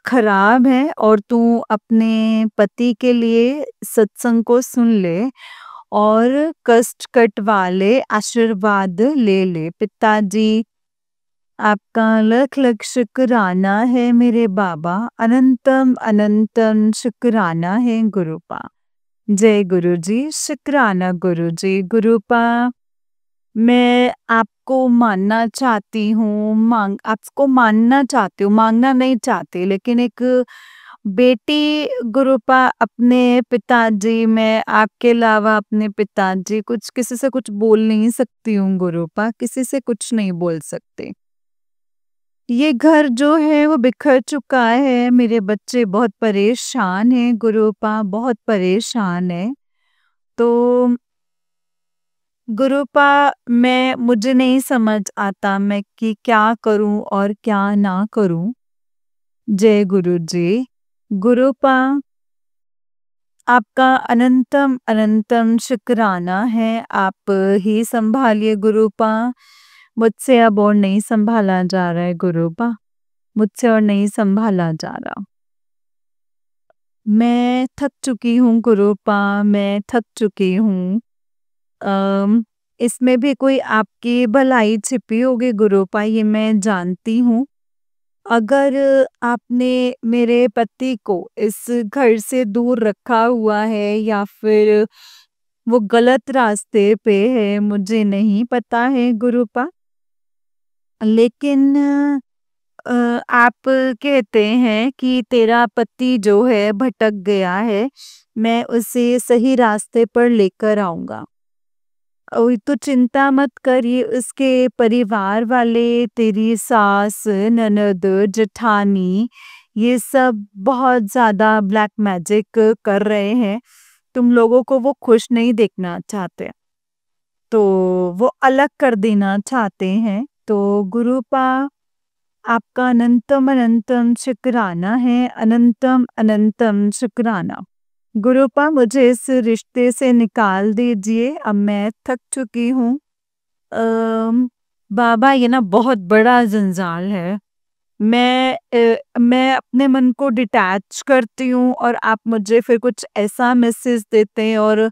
खराब है और तू अपने पति के लिए सत्संग को सुन ले और कष्ट कटवा ले, आशीर्वाद ले ले। पिताजी आपका लख लख शुक्राना है मेरे बाबा, अनंतम अनंतम शुक्राना है गुरुपा। जय गुरु जी, शुक्राना गुरु जी। गुरुपा मैं आपको मानना चाहती हूँ, आपको मानना चाहती हूँ, मांगना नहीं चाहती, लेकिन एक बेटी गुरुपा अपने पिताजी, मैं आपके अलावा अपने पिताजी कुछ किसी से कुछ बोल नहीं सकती हूँ गुरुपा, किसी से कुछ नहीं बोल सकती। ये घर जो है वो बिखर चुका है, मेरे बच्चे बहुत परेशान हैं गुरुपा, बहुत परेशान है। तो गुरुपा मुझे नहीं समझ आता मैं कि क्या करूं और क्या ना करूं। जय गुरु जी। गुरुपा आपका अनंतम अनंतम शुक्राना है, आप ही संभालिए गुरुपा। मुझसे अब और नहीं संभाला जा रहा है गुरुपा, मुझसे और नहीं संभाला जा रहा। मैं थक चुकी हूँ गुरुपा, मैं थक चुकी हूँ। इसमें भी कोई आपकी भलाई छिपी होगी गुरुपा, ये मैं जानती हूँ। अगर आपने मेरे पति को इस घर से दूर रखा हुआ है या फिर वो गलत रास्ते पे है, मुझे नहीं पता है गुरुपा। लेकिन आप कहते हैं कि तेरा पति जो है भटक गया है, मैं उसे सही रास्ते पर लेकर आऊंगा। तो चिंता मत करिए, उसके परिवार वाले, तेरी सास, ननद, जेठानी, ये सब बहुत ज़्यादा ब्लैक मैजिक कर रहे हैं। तुम लोगों को वो खुश नहीं देखना चाहते, तो वो अलग कर देना चाहते हैं। तो गुरुपा आपका अनंतम अनंतम शुक्राना है, अनंतम अनंतम शुक्राना। गुरुपा मुझे इस रिश्ते से निकाल दीजिए, अब मैं थक चुकी हूँ। बाबा ये ना बहुत बड़ा जंजाल है। मैं अपने मन को डिटैच करती हूँ और आप मुझे फिर कुछ ऐसा मैसेज देते हैं और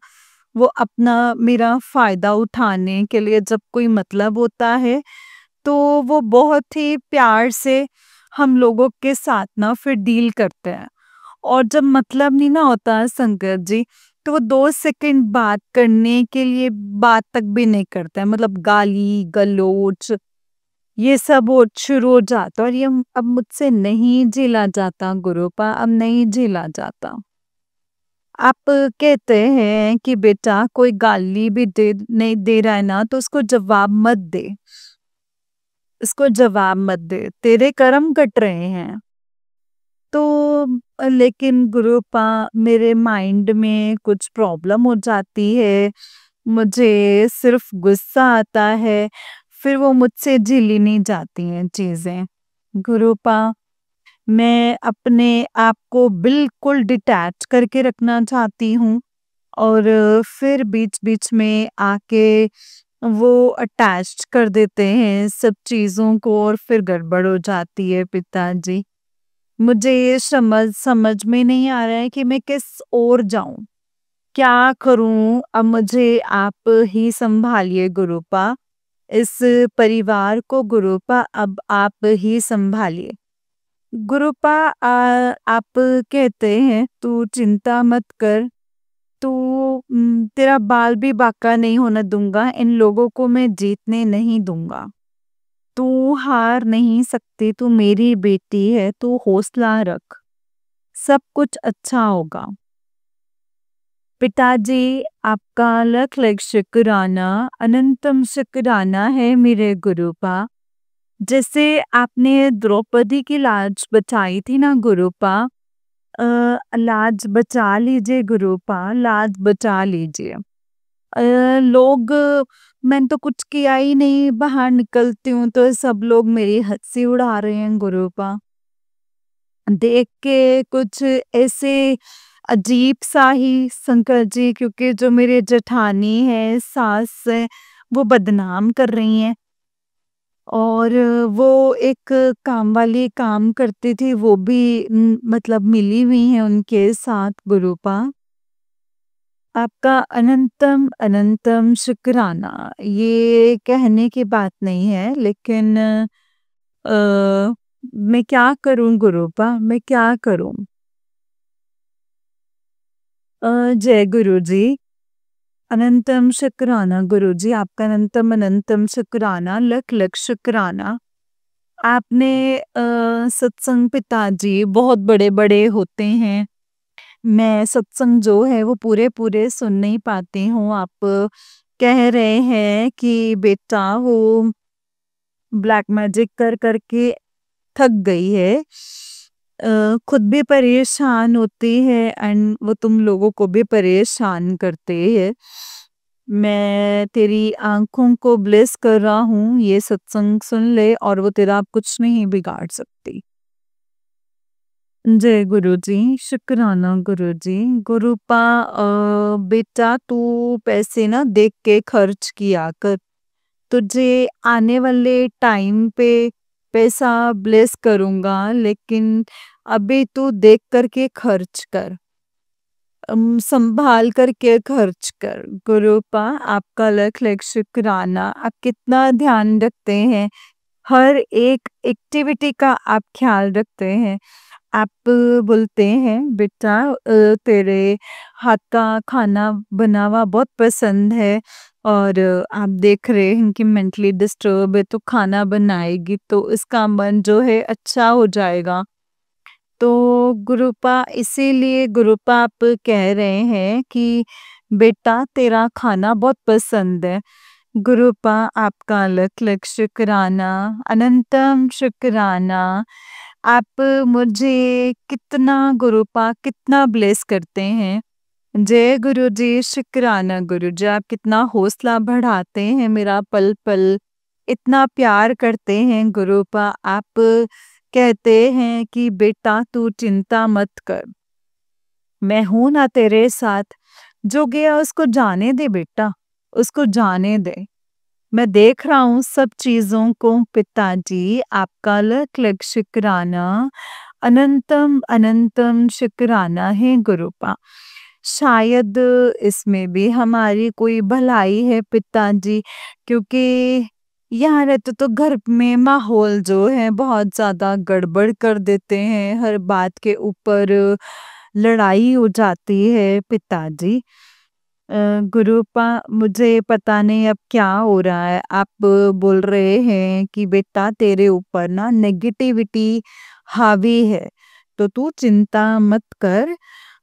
वो अपना मेरा फ़ायदा उठाने के लिए जब कोई मतलब होता है, तो वो बहुत ही प्यार से हम लोगों के साथ ना फिर डील करते हैं। और जब मतलब नहीं ना होता संकट जी, तो वो 2 सेकंड बात करने के लिए बात तक भी नहीं करते हैं, मतलब गाली गलौज ये सब हो शुरू हो जाता और ये अब मुझसे नहीं झेला जाता गुरुपा, अब नहीं झेला जाता। आप कहते हैं कि बेटा कोई गाली भी नहीं दे रहा है ना, तो उसको जवाब मत दे, उसको जवाब मत दे, तेरे कर्म कट रहे हैं। तो लेकिन गुरुपा मेरे माइंड में कुछ प्रॉब्लम हो जाती है, मुझे सिर्फ गुस्सा आता है, फिर वो मुझसे झेली नहीं जाती हैं चीज़ें। गुरुपा मैं अपने आप को बिल्कुल डिटैच करके रखना चाहती हूँ और फिर बीच-बीच में आके वो अटैच कर देते हैं सब चीज़ों को और फिर गड़बड़ हो जाती है पिताजी। मुझे ये समझ में नहीं आ रहा है कि मैं किस ओर जाऊँ? क्या करूँ? अब मुझे आप ही सँभालिए गुरुपा। इस परिवार को गुरुपा अब आप ही संभालिए। गुरुपा आप कहते हैं तू चिंता मत कर, तू तेरा बाल भी बांका नहीं होने दूंगा, इन लोगों को मैं जीतने नहीं दूंगा। तू हार नहीं सकती, तू मेरी बेटी है, तू हौसला रख, सब कुछ अच्छा होगा। पिताजी आपका लख लख शुक्राना, अनंतम शुक्राना है मेरे गुरुपा। जैसे आपने द्रौपदी की लाज बचाई थी ना गुरुपा, लाज बचा लीजिए गुरुपा, लाज बचा लीजिए। लोग, मैंने तो कुछ किया ही नहीं, बाहर निकलती हूँ तो सब लोग मेरी हंसी उड़ा रहे हैं गुरुपा। देख के कुछ ऐसे अजीब सा ही शंकर जी, क्योंकि जो मेरे जेठानी है, सास है, वो बदनाम कर रही हैं। और वो एक काम वाली काम करती थी, वो भी मतलब मिली हुई है उनके साथ गुरुपा। आपका अनंतम अनंतम शुक्राना। ये कहने की बात नहीं है, लेकिन मैं क्या करूं गुरुपा, मैं क्या करूं। जय गुरु जी। अनंतम शुक्राना गुरु जी, आपका अनंतम अनंतम शुक्राना, लख लख शुक्राना। आपने सत्संग पिताजी बहुत बड़े बड़े होते हैं, मैं सत्संग जो है वो पूरे पूरे सुन नहीं पाती हूँ। आप कह रहे हैं कि बेटा वो ब्लैक मैजिक कर करके थक गई है, खुद भी परेशान होती है एंड वो तुम लोगों को भी परेशान करते हैं। मैं तेरी आंखों को ब्लेस कर रहा हूँ, ये सत्संग सुन ले और वो तेरा कुछ नहीं बिगाड़ सकती। जय गुरु जी, शुक्राना गुरु जी। गुरुपा बेटा तू पैसे ना देख के खर्च किया कर, तुझे आने वाले टाइम पे पैसा ब्लेस करूंगा, लेकिन अभी तू देख करके खर्च कर, संभाल करके खर्च कर। गुरुपा आपका लख लख शुक्राना, आप कितना ध्यान रखते हैं, हर एक एक्टिविटी का आप ख्याल रखते हैं। आप बोलते हैं बेटा तेरे हाथ का खाना बना हुआ बहुत पसंद है, और आप देख रहे हैं कि मेंटली डिस्टर्ब है, तो खाना बनाएगी तो इसका मन जो है अच्छा हो जाएगा। तो गुरुपा इसीलिए गुरुपा आप कह रहे हैं कि बेटा तेरा खाना बहुत पसंद है। गुरुपा आपका लख लख शुक्राना, अनंतम शुक्राना। आप मुझे कितना गुरुपा कितना ब्लेस करते हैं। जय गुरु जी, शुक्राना गुरु जी, आप कितना हौसला बढ़ाते हैं मेरा पल पल, इतना प्यार करते हैं गुरुपा। आप कहते हैं कि बेटा तू चिंता मत कर, मैं हूं ना तेरे साथ, जो गया उसको जाने दे बेटा, उसको जाने दे, मैं देख रहा हूँ सब चीजों को। पिताजी आपका लख लख शुक्राना, अनंतम अनंतम शुक्राना है गुरुपा। शायद इसमें भी हमारी कोई भलाई है पिताजी, क्योंकि यहाँ रहते तो घर में माहौल जो है बहुत ज्यादा गड़बड़ कर देते हैं, हर बात के ऊपर लड़ाई हो जाती है पिताजी। गुरुपा मुझे पता नहीं अब क्या हो रहा है, आप बोल रहे हैं कि बेटा तेरे ऊपर ना नेगेटिविटी हावी है, तो तू चिंता मत कर,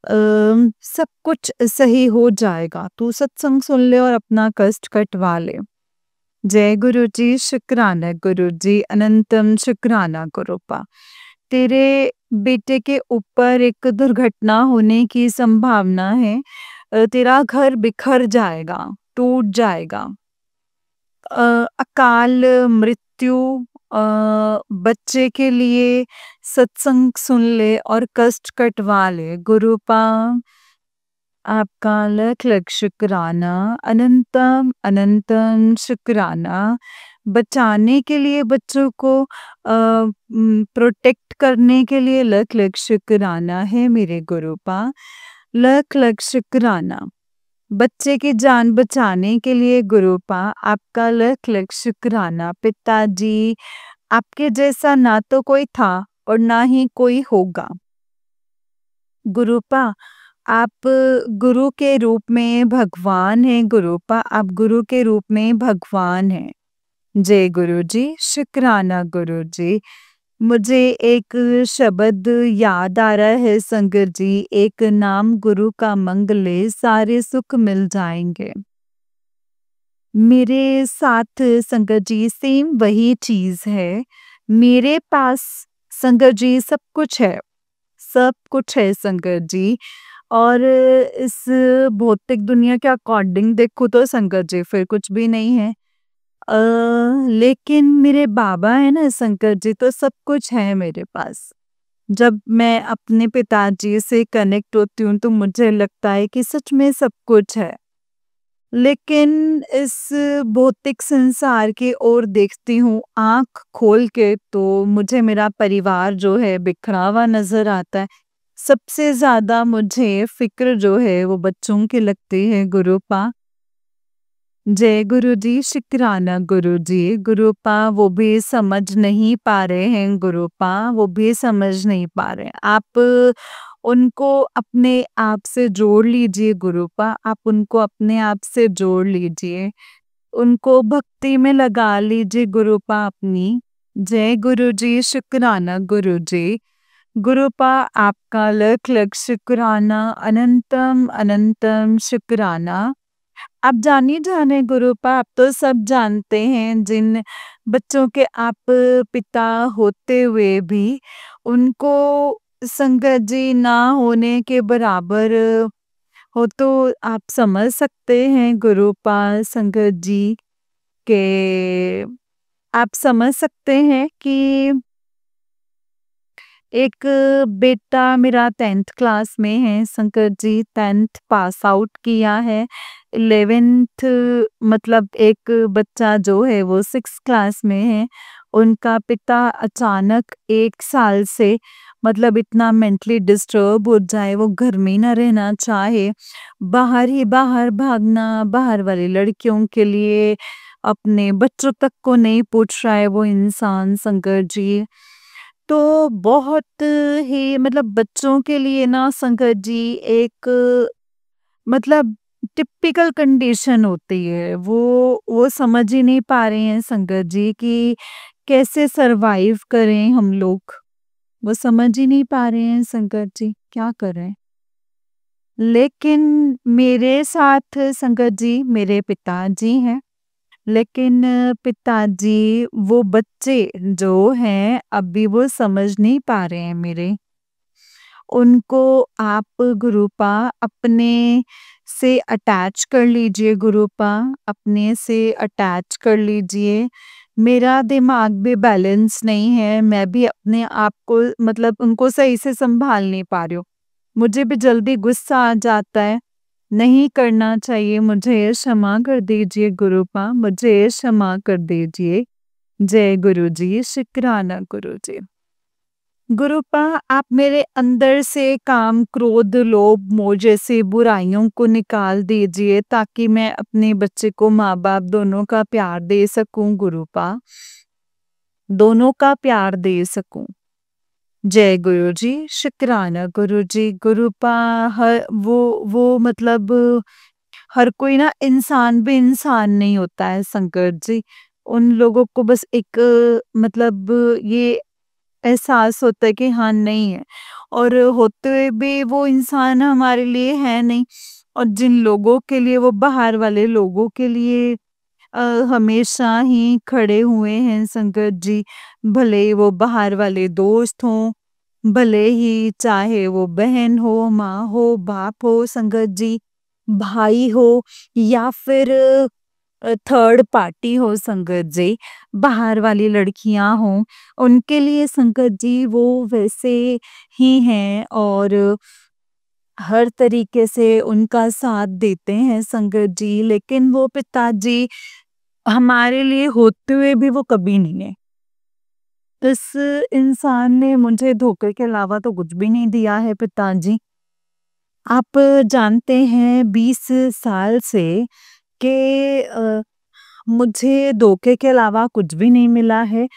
सब कुछ सही हो जाएगा, तू सत्संग सुन ले और अपना कष्ट कटवा ले। जय गुरु जी, शुक्राना गुरु जी, अनंतम शुक्राना गुरुपा। तेरे बेटे के ऊपर एक दुर्घटना होने की संभावना है, तेरा घर बिखर जाएगा, टूट जाएगा। अकाल मृत्यु, अ, बच्चे के लिए सत्संग सुन ले और कष्ट कटवा ले। गुरुपा आपका लख लख शुक्राना, अनंतम अनंतम शुक्राना। बचाने के लिए, बच्चों को प्रोटेक्ट करने के लिए लख लख शुक्राना है मेरे गुरुपा, लख लख शुक्राना। बच्चे की जान बचाने के लिए गुरुपा आपका लख लख शुक्राना। पिताजी, आपके जैसा ना तो कोई था और ना ही कोई होगा। गुरुपा, आप गुरु के रूप में भगवान हैं। गुरुपा, आप गुरु के रूप में भगवान हैं। जय गुरु जी, शुक्राना गुरु जी। मुझे एक शब्द याद आ रहा है संगत जी, एक नाम गुरु का मंगले सारे सुख मिल जाएंगे। मेरे साथ संगत जी सेम वही चीज है। मेरे पास संगत जी सब कुछ है, सब कुछ है संगत जी। और इस भौतिक दुनिया के अकॉर्डिंग देखूं तो संगत जी फिर कुछ भी नहीं है। लेकिन मेरे बाबा है ना संकट जी, तो सब कुछ है मेरे पास। जब मैं अपने पिताजी से कनेक्ट होती हूँ तो मुझे लगता है कि सच में सब कुछ है। लेकिन इस भौतिक संसार की ओर देखती हूँ आँख खोल के तो मुझे मेरा परिवार जो है बिखरा हुआ नज़र आता है। सबसे ज़्यादा मुझे फ़िक्र जो है वो बच्चों की लगती है गुरुपा। जय गुरु जी, शुक्राना गुरु जी। गुरुपा वो भी समझ नहीं पा रहे हैं गुरुपा, वो भी समझ नहीं पा रहे हैं। आप उनको अपने आप से जोड़ लीजिए गुरुपा, आप उनको अपने आप से जोड़ लीजिए। उनको भक्ति में लगा लीजिए गुरुपा अपनी। जय गुरु जी, शुक्राना गुरु जी। गुरुपा आपका लख लख शुक्राना, अनंतम अनंतम शुक्राना। आप जानिए जाने गुरुपा, आप तो सब जानते हैं जिन बच्चों के आप पिता होते हुए भी उनको संगत जी ना होने के बराबर हो, तो आप समझ सकते हैं गुरुपा संगत जी के, आप समझ सकते हैं कि एक बेटा मेरा 10th क्लास में है संकट जी, 10th पास आउट किया है। 11th मतलब एक बच्चा जो है वो 6th क्लास में है। उनका पिता अचानक 1 साल से मतलब इतना मेंटली डिस्टर्ब हो जाए, वो घर में ही ना रहना चाहे, बाहर ही बाहर भागना, बाहर वाली लड़कियों के लिए अपने बच्चों तक को नहीं पूछ रहा है वो इंसान संकट जी। तो बहुत ही मतलब बच्चों के लिए ना संकट जी एक मतलब टिपिकल कंडीशन होती है। वो समझ ही नहीं पा रहे हैं संकट जी कि कैसे सरवाइव करें हम लोग। वो समझ ही नहीं पा रहे हैं संकट जी, क्या करें? लेकिन मेरे साथ संकट जी मेरे पिताजी हैं। लेकिन पिताजी वो बच्चे जो हैं अभी वो समझ नहीं पा रहे हैं मेरे। उनको आप गुरुपा अपने से अटैच कर लीजिए गुरुपा, अपने से अटैच कर लीजिए। मेरा दिमाग भी बैलेंस नहीं है, मैं भी अपने आप को मतलब उनको सही से सँभाल नहीं पा रही हूँ। मुझे भी जल्दी गुस्सा आ जाता है, नहीं करना चाहिए, मुझे क्षमा कर दीजिए गुरुपा, मुझे क्षमा कर दीजिए। जय गुरु जी, शुक्राना गुरु जी। गुरुपा आप मेरे अंदर से काम, क्रोध, लोभ, मोह जैसी बुराइयों को निकाल दीजिए ताकि मैं अपने बच्चे को माँ-बाप दोनों का प्यार दे सकूं गुरुपा, दोनों का प्यार दे सकूं। जय गुरु जी, शुक्राना गुरु जी। गुरुपा हर वो मतलब हर कोई ना इंसान भी इंसान नहीं होता है संकट जी। उन लोगों को बस एक मतलब ये एहसास होता है कि हाँ नहीं है, और होते हुए भी वो इंसान हमारे लिए है नहीं। और जिन लोगों के लिए वो बाहर वाले लोगों के लिए हमेशा ही खड़े हुए हैं संकट जी, भले ही वो बाहर वाले दोस्त हों, भले ही चाहे वो बहन हो, माँ हो, बाप हो संगत जी, भाई हो या फिर थर्ड पार्टी हो संगत जी, बाहर वाली लड़कियां हों, उनके लिए संगत जी वो वैसे ही हैं और हर तरीके से उनका साथ देते हैं संगत जी। लेकिन वो पिताजी हमारे लिए होते हुए भी वो कभी नहीं है। इस इंसान ने मुझे धोखे के अलावा तो कुछ भी नहीं दिया है पिताजी। आप जानते हैं 20 साल से कि मुझे धोखे के अलावा कुछ भी नहीं मिला है।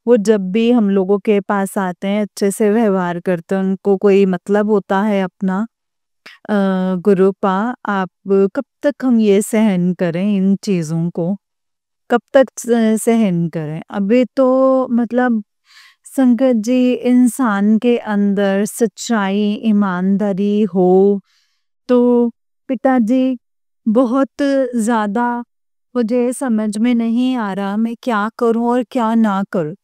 वो जब भी हम लोगों के पास आते हैं, अच्छे से व्यवहार करते हैं, उनको कोई मतलब होता है अपना। गुरुपा, आप कब तक हम ये सहन करें इन चीज़ों को? कब तक सहन करें? अभी तो मतलब संगत जी, इंसान के अंदर सच्चाई, ईमानदारी हो तो पिताजी, बहुत ज़्यादा मुझे समझ में नहीं आ रहा मैं क्या करूँ और क्या ना करूँ।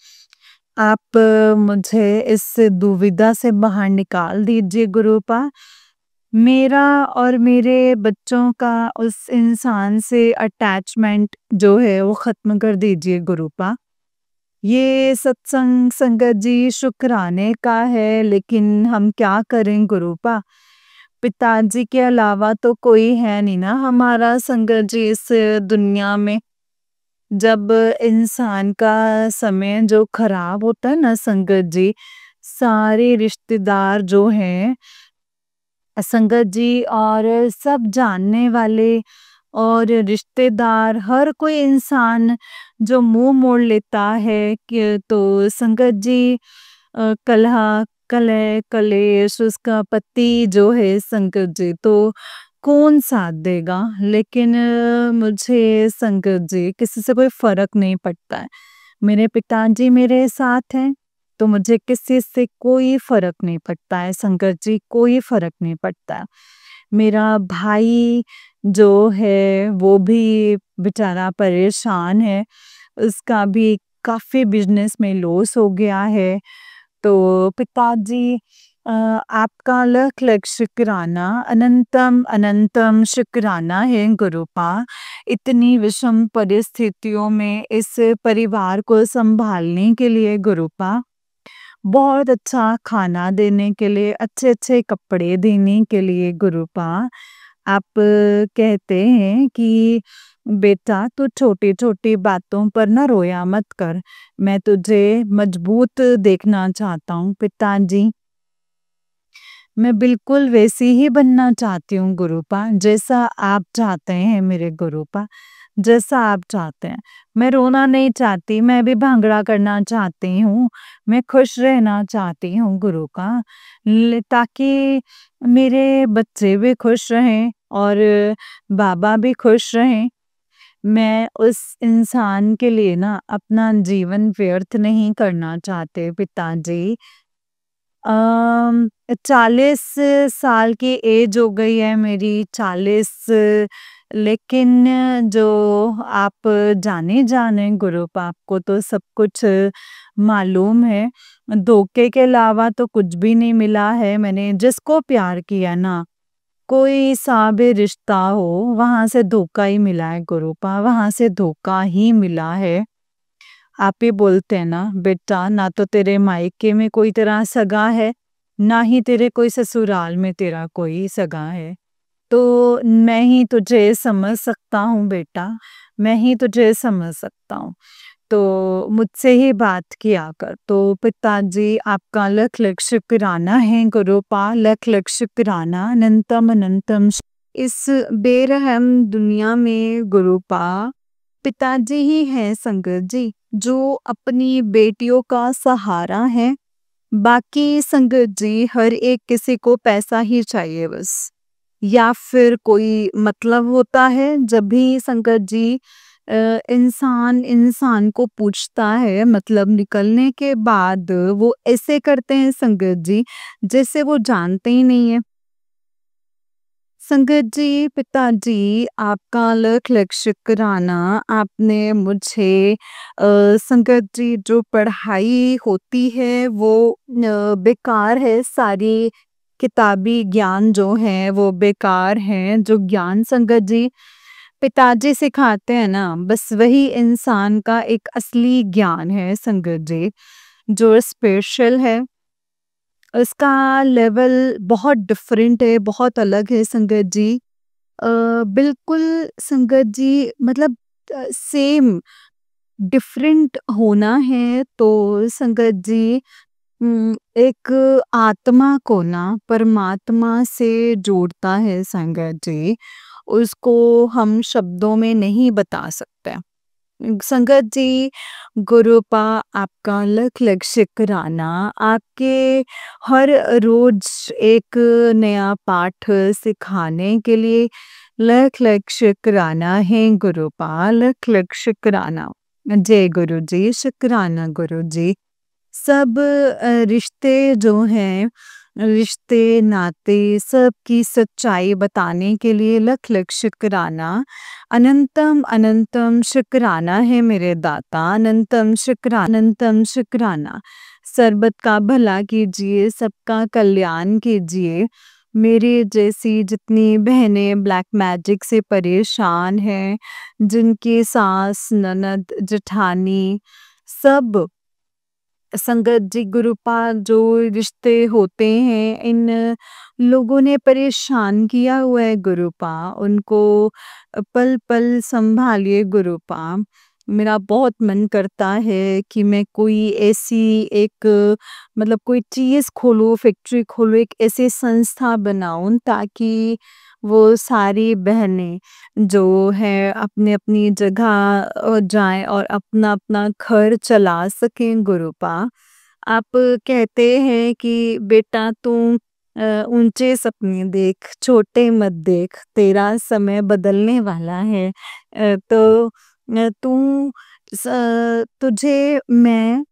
आप मुझे इस दुविधा से बाहर निकाल दीजिए गुरुपा। मेरा और मेरे बच्चों का उस इंसान से अटैचमेंट जो है वो ख़त्म कर दीजिए गुरुपा। ये सत्संग संगत जी शुक्राने का है, लेकिन हम क्या करें गुरुपा? पिताजी के अलावा तो कोई है नहीं ना हमारा संगत जी इस दुनिया में। जब इंसान का समय जो खराब होता है ना संगत जी, सारे रिश्तेदार जो हैं संगत जी और सब जानने वाले और रिश्तेदार, हर कोई इंसान जो मुंह मोड़ लेता है कि तो संगत जी कलह कलेश उसका पति जो है संगत जी, तो कौन साथ देगा? लेकिन मुझे संगत जी किसी से कोई फर्क नहीं पड़ता है। मेरे पिताजी मेरे साथ हैं तो मुझे किसी से कोई फर्क नहीं पड़ता है संगत जी, कोई फर्क नहीं पड़ता है। मेरा भाई जो है वो भी बेचारा परेशान है, उसका भी काफ़ी बिजनेस में लॉस हो गया है। तो पिताजी, आपका लख लख शुक्राना, अनंतम अनंतम शुक्राना है गुरुपा। इतनी विषम परिस्थितियों में इस परिवार को संभालने के लिए गुरुपा, बहुत अच्छा खाना देने के लिए, अच्छे-अच्छे कपड़े देने के लिए गुरुपा। आप कहते हैं कि बेटा तू छोटी-छोटी बातों पर ना रोया मत कर, मैं तुझे मजबूत देखना चाहता हूँ पिताजी। मैं बिल्कुल वैसी ही बनना चाहती हूँ गुरुपा, जैसा आप चाहते हैं मेरे गुरुपा, जैसा आप चाहते हैं। मैं रोना नहीं चाहती, मैं भी भांगड़ा करना चाहती हूँ, मैं खुश रहना चाहती हूँ गुरुपा, ताकि मेरे बच्चे भी खुश रहें और बाबा भी खुश रहें। मैं उस इंसान के लिए ना अपना जीवन व्यर्थ नहीं करना चाहते पिताजी। 40 साल की एज हो गई है मेरी, 40, लेकिन जो आप जाने गुरुप, आपको तो सब कुछ मालूम है। धोखे के अलावा तो कुछ भी नहीं मिला है। मैंने जिसको प्यार किया ना, कोई सा भी रिश्ता हो, वहाँ से धोखा ही मिला है गुरुपा, वहाँ से धोखा ही मिला है। आप ही बोलते हैं ना बेटा, ना तो तेरे मायके में कोई तेरा सगा है, ना ही तेरे कोई ससुराल में तेरा कोई सगा है। तो मैं ही तुझे समझ सकता हूँ बेटा, मैं ही तुझे समझ सकता हूँ। तो मुझसे ही बात किया कर। तो पिताजी, आपका लख लख शुक्राना है गुरुपा, लख लख शुक्राना, अनंतम अनंतम। इस बेरहम दुनिया में गुरुपा, पिताजी ही हैं संगत जी, जो अपनी बेटियों का सहारा है। बाकी संगत जी, हर एक किसी को पैसा ही चाहिए बस, या फिर कोई मतलब होता है। जब भी संगत जी इंसान इंसान को पूछता है, मतलब निकलने के बाद वो ऐसे करते हैं संगत जी, जैसे वो जानते ही नहीं है। संगत जी, पिताजी, आपका लख लख शुक्राना। आपने मुझे संगत जी, जो पढ़ाई होती है वो बेकार है, सारी किताबी ज्ञान जो है वो बेकार है। जो ज्ञान संगत जी पिताजी सिखाते हैं ना, बस वही इंसान का एक असली ज्ञान है संगत जी, जो स्पेशल है। उसका लेवल बहुत डिफरेंट है, बहुत अलग है संगत जी। बिल्कुल संगत जी, मतलब सेम डिफरेंट होना है तो संगत जी एक आत्मा को ना परमात्मा से जोड़ता है संगत जी, उसको हम शब्दों में नहीं बता सकते। संगत जी, गुरुपा आपका लख लख शुक्राना, आपके हर रोज एक नया पाठ सिखाने के लिए लख लख शुक्राना है गुरुपा, लख लख शुक्राना। जय गुरु जी, शुक्राना गुरु जी। सब रिश्ते जो हैं, रिश्ते नाते सबकी सच्चाई बताने के लिए लख लख शुक्राना। अनंतम अनंतम शुक्राना है मेरे दाता, अनंतम शुक्राना। सर्बत का भला कीजिए, सबका कल्याण कीजिए। मेरे जैसी जितनी बहनें ब्लैक मैजिक से परेशान हैं, जिनकी सास ननद जेठानी सब संगत जी, गुरुपा जो रिश्ते होते हैं, इन लोगों ने परेशान किया हुआ है गुरुपा, उनको पल पल संभालिए गुरुपा। मेरा बहुत मन करता है कि मैं कोई ऐसी एक मतलब कोई चीज़ खोलूँ, फैक्ट्री खोलूँ, एक ऐसी संस्था बनाऊँ ताकि वो सारी बहनें जो है अपनी अपनी जगह जाएं और अपना अपना घर चला सकें गुरुपा। आप कहते हैं कि बेटा तू ऊंचे सपने देख, छोटे मत देख, तेरा समय बदलने वाला है। तो तू तुझे मैं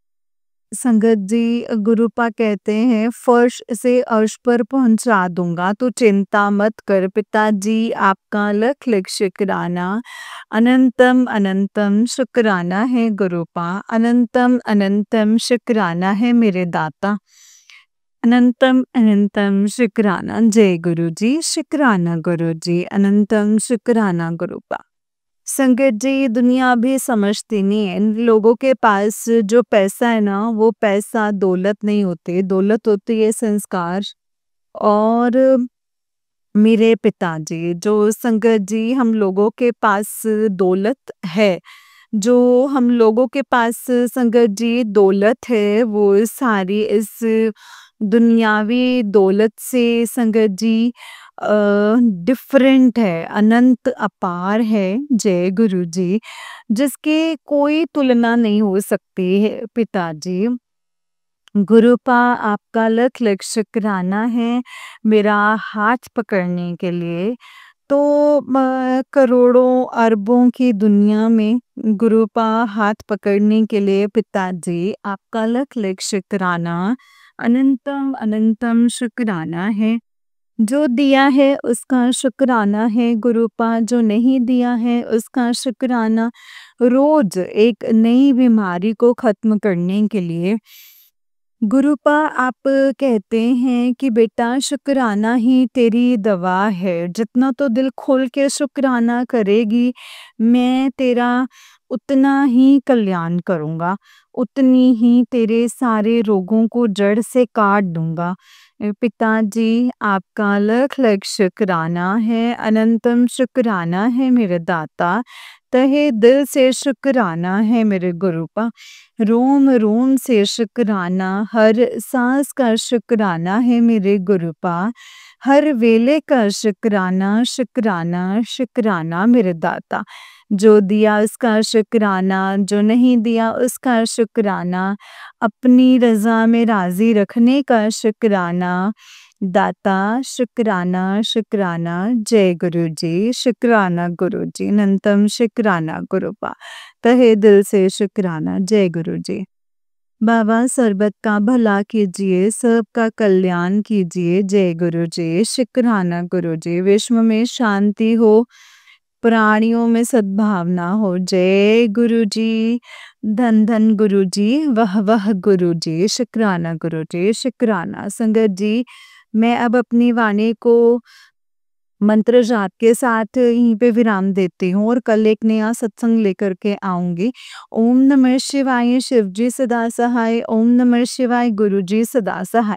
संगत जी, गुरुपा कहते हैं फर्श से अर्श पर पहुंचा दूंगा, तो चिंता मत कर पिताजी, आपका लख लख शुक्राना। अनंतम अनंतम शुक्राना है गुरुपा, अनंतम अनंतम शुक्राना है मेरे दाता, अनंतम अनंतम शुक्राना। जय गुरु जी, शुक्राना गुरु जी, अनंतम शुक्राना गुरुपा। संगत जी, दुनिया भी समझती नहीं है, इन लोगों के पास जो पैसा है ना, वो पैसा दौलत नहीं होती, दौलत होती है संस्कार। और मेरे पिताजी जो संगत जी, हम लोगों के पास दौलत है, जो हम लोगों के पास संगत जी दौलत है, वो सारी इस दुनियावी दौलत से संगत जी डिफरेंट है, अनंत अपार है। जय गुरु जी, जिसकी कोई तुलना नहीं हो सकती है पिताजी। गुरुपा आपका लख लख शुक्राना है मेरा हाथ पकड़ने के लिए। तो करोड़ों अरबों की दुनिया में गुरुपा हाथ पकड़ने के लिए पिताजी आपका लख लख शुक्राना, अनंतम अनंतम शुक्राना है। जो दिया है उसका शुक्राना है गुरुपा, जो नहीं दिया है उसका शुक्राना। रोज एक नई बीमारी को खत्म करने के लिए गुरुपा आप कहते हैं कि बेटा शुक्राना ही तेरी दवा है, जितना तो दिल खोल के शुक्राना करेगी, मैं तेरा उतना ही कल्याण करूँगा, उतनी ही तेरे सारे रोगों को जड़ से काट दूँगा। पिताजी, आपका लख लख शुक्राना है, अनंतम शुक्राना है मेरे दाता, तहे दिल से शुक्राना है मेरे गुरुपा, रोम रोम से शुक्राना, हर सांस का शुक्राना है मेरे गुरुपा, हर वेले का शुक्राना शुक्राना शुक्राना मेरे दाता। जो दिया उसका शुक्राना, जो नहीं दिया उसका शुक्राना, अपनी रज़ा में राज़ी रखने का शुक्राना। दाता शुक्राना शुक्राना। जय गुरु जी, शुक्राना गुरु जी, अनंतम शुक्राना गुरुपा, तहे दिल से शुक्राना। जय गुरु जी। बाबा सर्बत का भला कीजिए, सबका कल्याण कीजिए। जय गुरु जी, शुक्राना गुरु जी। विश्व में शांति हो, प्राणियों में सद्भावना हो। जय गुरु जी, धन धन गुरु जी, वह गुरु जी, शुक्राना गुरु जी, शुक्राना। संगत जी, मैं अब अपनी वाणी को मंत्र जाप के साथ यहीं पे विराम देती हूँ और कल एक नया सत्संग लेकर के आऊंगी। ओम नमः शिवाय, शिव जी सदा सहाय। ओम नमः शिवाय, गुरु जी सदा सहाय।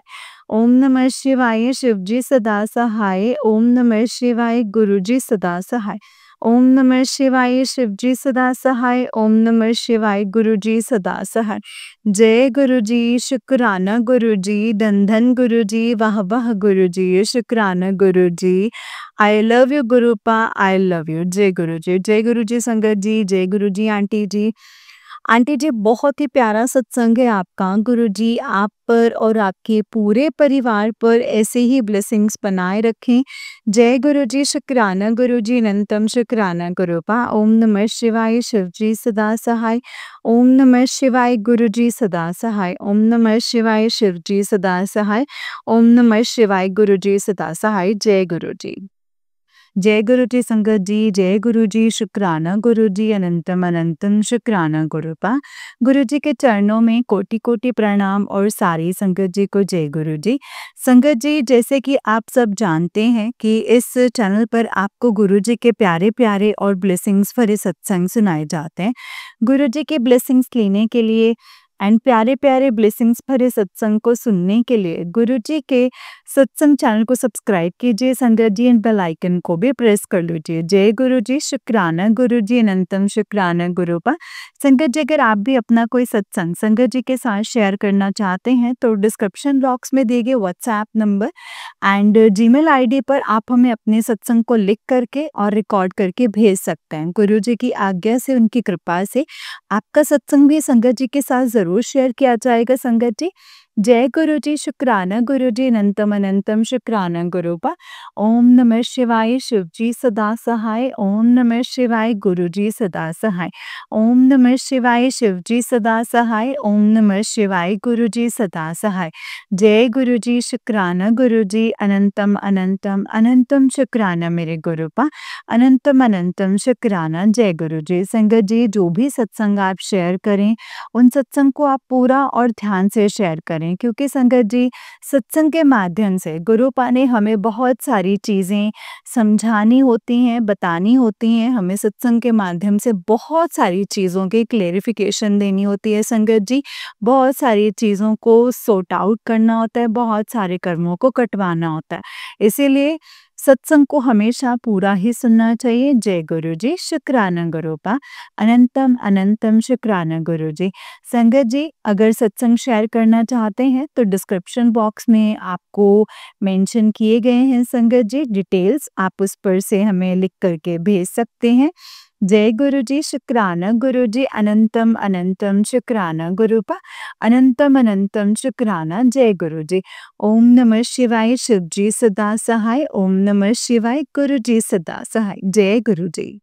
ओम नमः शिवाय, शिव जी सदा सहाय। ओम नमः शिवाय, गुरु जी सदा सहाय। ओम नमः शिवाय शिवजी सदा सहाय। ओम नमः शिवाय गुरुजी सदा सहाय। जय गुरुजी, शुक्राना गुरुजी, धन धन गुरुजी, वाह वाह गुरुजी, शुक्राना गुरुजी। आई लव यू गुरुपा, आई लव यू। जय गुरुजी संगत जी, जय गुरुजी आंटी जी। आंटी जी बहुत ही प्यारा सत्संग है आपका। गुरुजी आप पर और आपके पूरे परिवार पर ऐसे ही ब्लेसिंग्स बनाए रखें। जय गुरुजी, शुक्राना गुरुजी, अनंतम शुक्राना गुरुपा। ओम नमः शिवाय शिवजी सदा सहाय। ओम नमः शिवाय गुरुजी सदा सहाय। ओम नमः शिवाय शिवजी सदा सहाय। ओम नमः शिवाय गुरुजी सदा सहाय। जय गुरुजी। जय गुरुजी संगत जी, जय गुरुजी, शुक्राना गुरुजी, अनंतम अनंतम शुक्राना गुरुपा। गुरुजी के चरणों में कोटि कोटि प्रणाम और सारी संगत जी को जय गुरुजी। संगत जी जैसे कि आप सब जानते हैं कि इस चैनल पर आपको गुरुजी के प्यारे प्यारे और ब्लेसिंग्स भरे सत्संग सुनाए जाते हैं। गुरुजी के ब्लेसिंग्स लेने के लिए एंड प्यारे प्यारे ब्लेसिंग्स भरे सत्संग को सुनने के लिए गुरुजी के सत्संग चैनल को सब्सक्राइब कीजिए संगत जी, एंड बेल आइकन को भी प्रेस कर लीजिए। जय गुरुजी, शुक्राना गुरुजी, अनंतम शुक्राना गुरुपा। संगत जी अगर आप भी अपना कोई सत्संग संगत जी के साथ शेयर करना चाहते हैं तो डिस्क्रिप्शन बॉक्स में दिए गए WhatsApp number and Gmail ID पर आप हमें अपने सत्संग को लिख करके और रिकॉर्ड करके भेज सकते हैं। गुरुजी की आज्ञा से, उनकी कृपा से आपका सत्संग भी संगत जी के साथ जरूर शेयर किया जाएगा। संगत जी जय गुरुजी, शुक्राना गुरुजी, अनंतम अनंतम शुक्राना गुरुपा। ओम नमः शिवाय शिवजी सदा सहाय। ओम नमः शिवाय गुरुजी सदा सहाय। ओम नमः शिवाय शिवजी सदा सहाय। ओम नमः शिवाय गुरुजी सदा सहाय। जय गुरुजी, शुक्राना गुरुजी, अनंतम अनंतम अनंतम शुक्राना मेरे गुरुपा। अनंतम अनंतम शुक्राना। जय गुरुजी। संगत जी जो भी सत्संग आप शेयर करें उन सत्संग को आप पूरा और ध्यान से शेयर करें, क्योंकि संगत जी सत्संग के माध्यम से गुरुपा ने हमें बहुत सारी चीज़ें समझानी होती हैं, बतानी होती हैं। हमें सत्संग के माध्यम से बहुत सारी चीज़ों की क्लेरिफिकेशन देनी होती है संगत जी। बहुत सारी चीज़ों को सॉर्ट आउट करना होता है, बहुत सारे कर्मों को कटवाना होता है। इसीलिए सत्संग को हमेशा पूरा ही सुनना चाहिए। जय गुरुजी, शुक्राना गुरुपा। अनंतम अनंतम शुक्राना गुरुजी। संगत जी अगर सत्संग शेयर करना चाहते हैं तो डिस्क्रिप्शन बॉक्स में आपको मेंशन किए गए हैं संगत जी डिटेल्स, आप उस पर से हमें लिख करके भेज सकते हैं। जय गुरुजी, शुक्राना गुरुजी, अनंतम अनंतम शुक्राना गुरुपा। अनंतम अनंतम शुक्राना। जय गुरुजी। ओम नमः शिवाय शिवजी सदा सहाय। ओम नमः शिवाय गुरुजी सदा सहाय। जय गुरुजी।